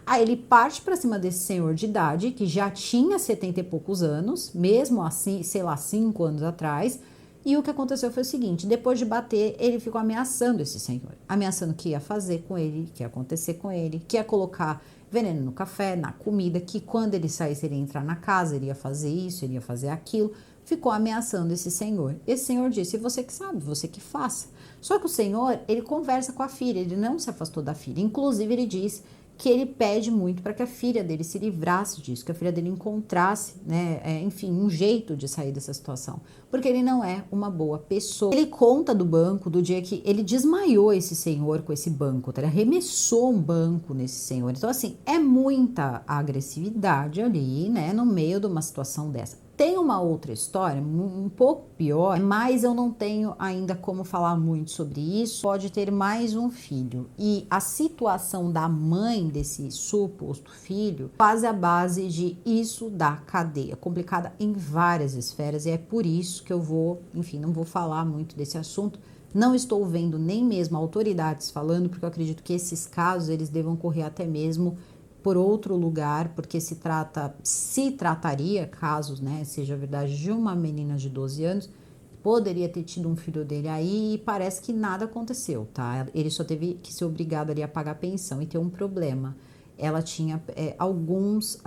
Aí ele parte para cima desse senhor de idade, que já tinha 70 e poucos anos, mesmo assim, sei lá, 5 anos atrás. E o que aconteceu foi o seguinte, depois de bater, ele ficou ameaçando esse senhor. Ameaçando o que ia fazer com ele, o que ia acontecer com ele, que ia colocar veneno no café, na comida, que quando ele saísse, ele ia entrar na casa, ele ia fazer isso, ele ia fazer aquilo. Ficou ameaçando esse senhor. Esse senhor disse, você que sabe, você que faça. Só que o senhor, ele conversa com a filha, ele não se afastou da filha. Inclusive, ele disse que ele pede muito para que a filha dele se livrasse disso, que a filha dele encontrasse, né, enfim, um jeito de sair dessa situação, porque ele não é uma boa pessoa. Ele conta do banco, do dia que ele desmaiou esse senhor com esse banco, tá? Ele arremessou um banco nesse senhor. Então, assim, é muita agressividade ali, né, no meio de uma situação dessa. Tem uma outra história, um pouco pior, mas eu não tenho ainda como falar muito sobre isso. Pode ter mais um filho. E a situação da mãe desse suposto filho faz a base de isso da cadeia, complicada em várias esferas. E é por isso que eu vou, enfim, não vou falar muito desse assunto. Não estou vendo nem mesmo autoridades falando, porque eu acredito que esses casos eles devam correr até mesmo por outro lugar, porque se trataria, casos, né, seja verdade, de uma menina de 12 anos, poderia ter tido um filho dele aí e parece que nada aconteceu, tá? Ele só teve que ser obrigado ali a pagar pensão e ter um problema. Ela tinha alguns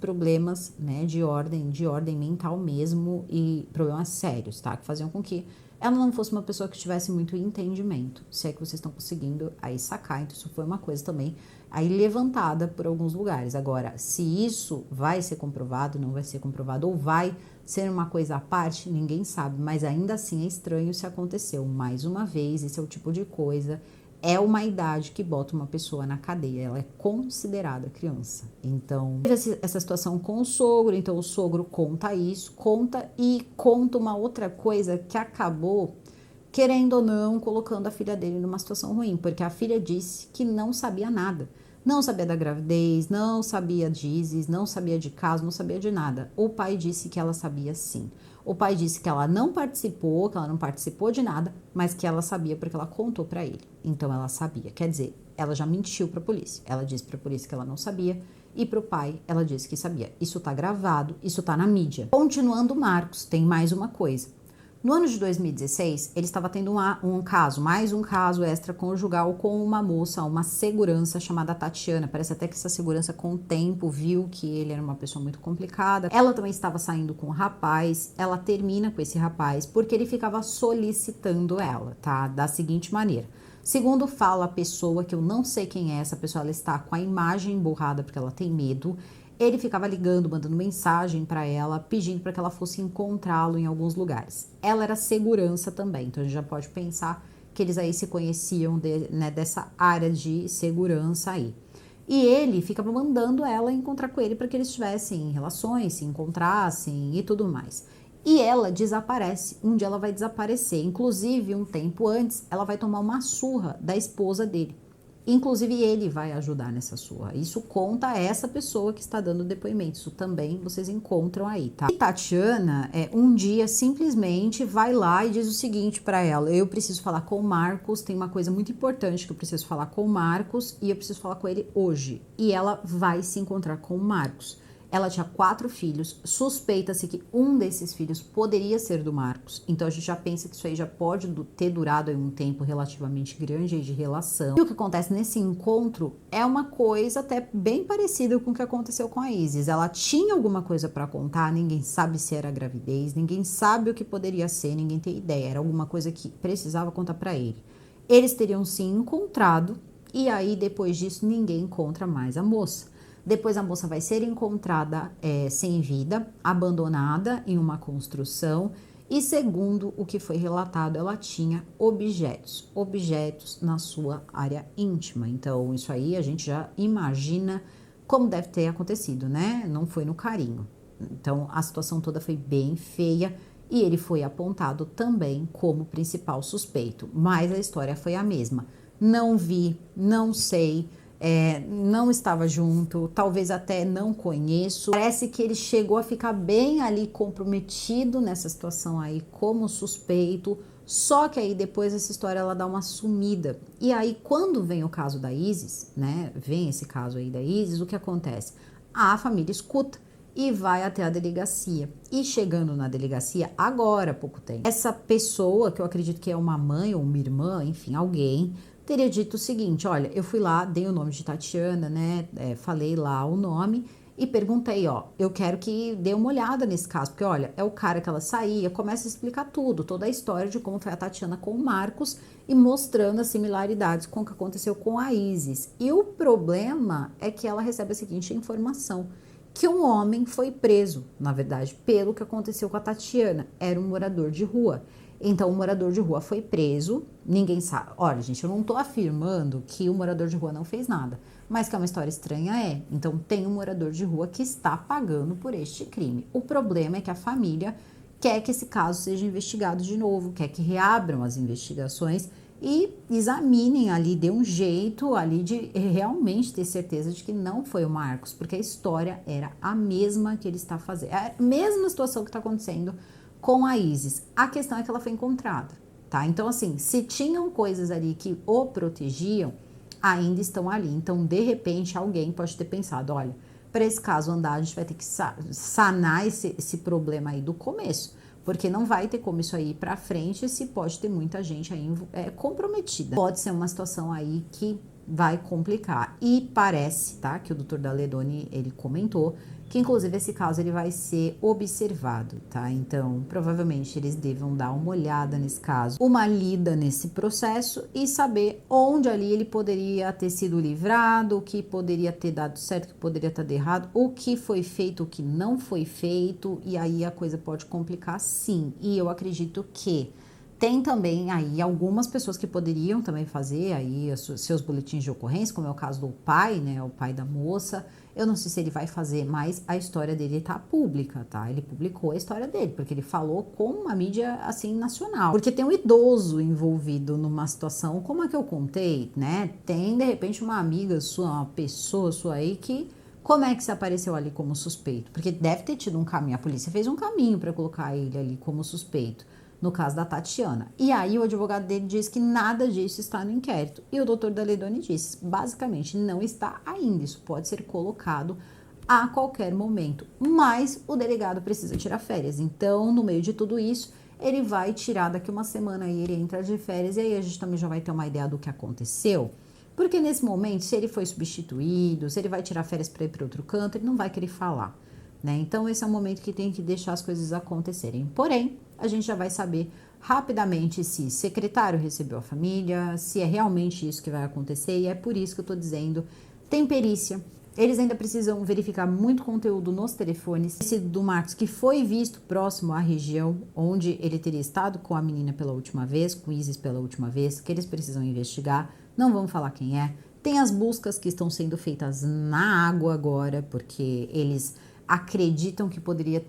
problemas, né, de ordem mental mesmo e problemas sérios, tá? Que faziam com que ela não fosse uma pessoa que tivesse muito entendimento, se é que vocês estão conseguindo aí sacar. Então isso foi uma coisa também aí levantada por alguns lugares. Agora, se isso vai ser comprovado, não vai ser comprovado, ou vai ser uma coisa à parte, ninguém sabe, mas ainda assim é estranho se aconteceu. Mais uma vez, esse é o tipo de coisa é uma idade que bota uma pessoa na cadeia, ela é considerada criança. Então, teve essa situação com o sogro, então o sogro conta isso, conta uma outra coisa que acabou, querendo ou não, colocando a filha dele numa situação ruim, porque a filha disse que não sabia nada. Não sabia da gravidez, não sabia de ISIS, não sabia de caso, não sabia de nada. O pai disse que ela sabia sim. O pai disse que ela não participou de nada, mas que ela sabia porque ela contou para ele. Então ela sabia. Quer dizer, ela já mentiu para a polícia. Ela disse para a polícia que ela não sabia e para o pai ela disse que sabia. Isso tá gravado, isso tá na mídia. Continuando, Marcos, tem mais uma coisa. No ano de 2016, ele estava tendo mais um caso extraconjugal com uma moça, uma segurança chamada Tatiana. Parece até que essa segurança, com o tempo, viu que ele era uma pessoa muito complicada. Ela também estava saindo com um rapaz. Ela termina com esse rapaz porque ele ficava solicitando ela, tá? Da seguinte maneira. Segundo fala a pessoa, que eu não sei quem é essa pessoa, ela está com a imagem borrada porque ela tem medo. Ele ficava ligando, mandando mensagem para ela, pedindo para que ela fosse encontrá-lo em alguns lugares. Ela era segurança também, então a gente já pode pensar que eles aí se conheciam dessa área de segurança aí. E ele ficava mandando ela encontrar com ele para que eles tivessem relações, se encontrassem e tudo mais. E ela desaparece, um dia ela vai desaparecer. Inclusive, um tempo antes, ela vai tomar uma surra da esposa dele. Inclusive, ele vai ajudar nessa surra. Isso conta essa pessoa que está dando depoimento. Isso também vocês encontram aí, tá? E Tatiana, um dia, simplesmente vai lá e diz o seguinte para ela: eu preciso falar com o Marcos, tem uma coisa muito importante que eu preciso falar com o Marcos e eu preciso falar com ele hoje. E ela vai se encontrar com o Marcos. Ela tinha 4 filhos, suspeita-se que um desses filhos poderia ser do Marcos, então a gente já pensa que isso aí já pode ter durado aí um tempo relativamente grande aí de relação. E o que acontece nesse encontro é uma coisa até bem parecida com o que aconteceu com a Isis. Ela tinha alguma coisa para contar, ninguém sabe se era gravidez, ninguém sabe o que poderia ser, ninguém tem ideia, era alguma coisa que precisava contar para ele. Eles teriam se encontrado e aí depois disso ninguém encontra mais a moça. Depois a moça vai ser encontrada sem vida, abandonada em uma construção e, segundo o que foi relatado, ela tinha objetos na sua área íntima. Então isso aí a gente já imagina como deve ter acontecido, né? Não foi no carinho. Então a situação toda foi bem feia e ele foi apontado também como principal suspeito. Mas a história foi a mesma. Não vi, não sei. Não estava junto, talvez até não conheço. Parece que ele chegou a ficar bem ali comprometido nessa situação aí como suspeito, só que aí depois essa história ela dá uma sumida. E aí quando vem o caso da Isis, né, vem esse caso aí da Isis, o que acontece? A família escuta e vai até a delegacia. E chegando na delegacia, agora há pouco tempo, essa pessoa, que eu acredito que é uma mãe ou uma irmã, enfim, alguém, teria dito o seguinte: olha, eu fui lá, dei o nome de Tatiana, né, falei lá o nome e perguntei, ó, eu quero que dê uma olhada nesse caso, porque olha, é o cara que ela saía, começa a explicar tudo, toda a história de como foi a Tatiana com o Marcos e mostrando as similaridades com o que aconteceu com a Isis. E o problema é que ela recebe a seguinte informação: que um homem foi preso, na verdade, pelo que aconteceu com a Tatiana, era um morador de rua. Então, o morador de rua foi preso, ninguém sabe. Olha, gente, eu não tô afirmando que o morador de rua não fez nada, mas que é uma história estranha, é. Então, tem um morador de rua que está pagando por este crime. O problema é que a família quer que esse caso seja investigado de novo, quer que reabram as investigações e examinem ali, dê um jeito ali de realmente ter certeza de que não foi o Marcos, porque a história era a mesma que ele está fazendo, é a mesma situação que está acontecendo com a Isis. A questão é que ela foi encontrada, tá? Então, assim, se tinham coisas ali que o protegiam, ainda estão ali. Então, de repente, alguém pode ter pensado, olha, para esse caso andar, a gente vai ter que sanar esse problema aí do começo, porque não vai ter como isso aí ir para frente se pode ter muita gente aí comprometida. Pode ser uma situação aí que vai complicar. E parece, tá, que o Dr. Daledoni, ele comentou que inclusive esse caso ele vai ser observado, tá? Então, provavelmente eles devam dar uma olhada nesse caso, uma lida nesse processo e saber onde ali ele poderia ter sido livrado, o que poderia ter dado certo, o que poderia ter dado errado, o que foi feito, o que não foi feito, e aí a coisa pode complicar sim. E eu acredito que Tem também aí algumas pessoas que poderiam também fazer aí seus boletins de ocorrência, como é o caso do pai, né, o pai da moça. Eu não sei se ele vai fazer, mas a história dele tá pública, tá? Ele publicou a história dele, porque ele falou com uma mídia, assim, nacional. Porque tem um idoso envolvido numa situação como a que eu contei, né? Tem, de repente, uma amiga sua, uma pessoa sua aí que... Como é que você apareceu ali como suspeito? Porque deve ter tido um caminho, a polícia fez um caminho para colocar ele ali como suspeito, no caso da Tatiana. E aí o advogado dele diz que nada disso está no inquérito. E o doutor Daledoni disse, basicamente, não está ainda. Isso pode ser colocado a qualquer momento. Mas o delegado precisa tirar férias. Então, no meio de tudo isso, ele vai tirar daqui uma semana e ele entra de férias. E aí a gente também já vai ter uma ideia do que aconteceu. Porque nesse momento, se ele foi substituído, se ele vai tirar férias para ir para outro canto, ele não vai querer falar, né? Então, esse é um momento que tem que deixar as coisas acontecerem. Porém, a gente já vai saber rapidamente se secretário recebeu a família, se é realmente isso que vai acontecer, e é por isso que eu tô dizendo, tem perícia. Eles ainda precisam verificar muito conteúdo nos telefones. Esse do Marcos, que foi visto próximo à região onde ele teria estado com a menina pela última vez, com Isis pela última vez, que eles precisam investigar. Não vamos falar quem é. Tem as buscas que estão sendo feitas na água agora, porque eles acreditam que poderia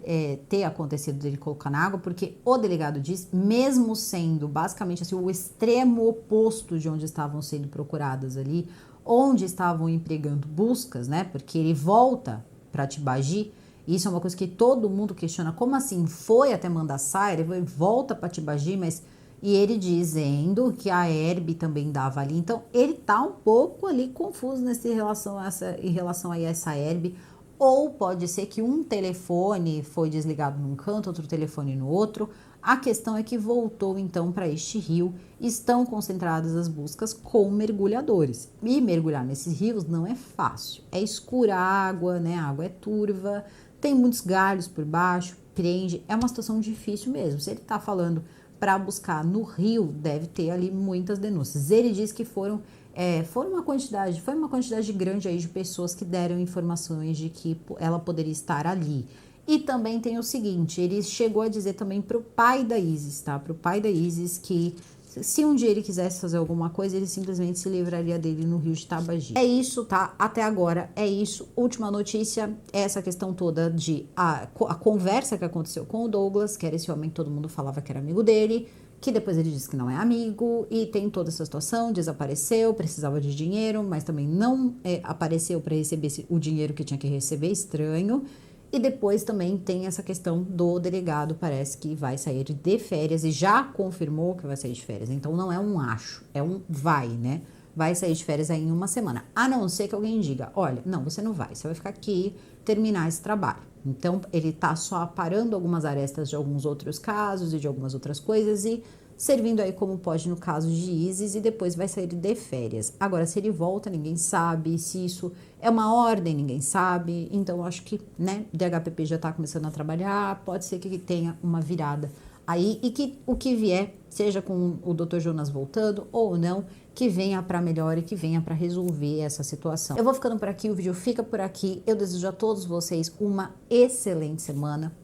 ter acontecido dele colocar na água, porque o delegado diz, mesmo sendo basicamente assim, o extremo oposto de onde estavam sendo procuradas ali, onde estavam empregando buscas, né? Porque ele volta para Tibagi. Isso é uma coisa que todo mundo questiona. Como assim? Foi até Mandaçaia, ele volta para Tibagi, mas... E ele dizendo que a Herb também dava ali. Então, ele tá um pouco ali confuso em relação a essa Herb. Ou pode ser que um telefone foi desligado num canto, outro telefone no outro. A questão é que voltou então para este rio. Estão concentradas as buscas com mergulhadores. E mergulhar nesses rios não é fácil. É escura a água, né? A água é turva, tem muitos galhos por baixo, prende. É uma situação difícil mesmo. Se ele tá falando para buscar no rio, deve ter ali muitas denúncias. Ele diz que foi uma quantidade grande aí de pessoas que deram informações de que ela poderia estar ali. E também tem o seguinte, ele chegou a dizer também para o pai da Isis, tá? Para o pai da Isis que se um dia ele quisesse fazer alguma coisa, ele simplesmente se livraria dele no rio de Tabagi. É isso, tá? Até agora é isso. Última notícia, essa questão toda de a conversa que aconteceu com o Douglas, que era esse homem que todo mundo falava que era amigo dele, que depois ele disse que não é amigo, e tem toda essa situação, desapareceu, precisava de dinheiro, mas também não apareceu para receber o dinheiro que tinha que receber, estranho. E depois também tem essa questão do delegado, parece que vai sair de férias e já confirmou que vai sair de férias. Então não é um acho, é um vai, né? Vai sair de férias aí em uma semana. A não ser que alguém diga, olha, não, você não vai, você vai ficar aqui terminar esse trabalho. Então ele tá só parando algumas arestas de alguns outros casos e de algumas outras coisas e servindo aí como pode no caso de Isis e depois vai sair de férias. Agora, se ele volta, ninguém sabe, se isso é uma ordem, ninguém sabe, então eu acho que, né, DHPP já tá começando a trabalhar, pode ser que tenha uma virada aí e que o que vier, seja com o Dr. Jonas voltando ou não, que venha para melhor e que venha para resolver essa situação. Eu vou ficando por aqui, o vídeo fica por aqui, eu desejo a todos vocês uma excelente semana,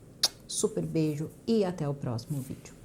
super beijo e até o próximo vídeo.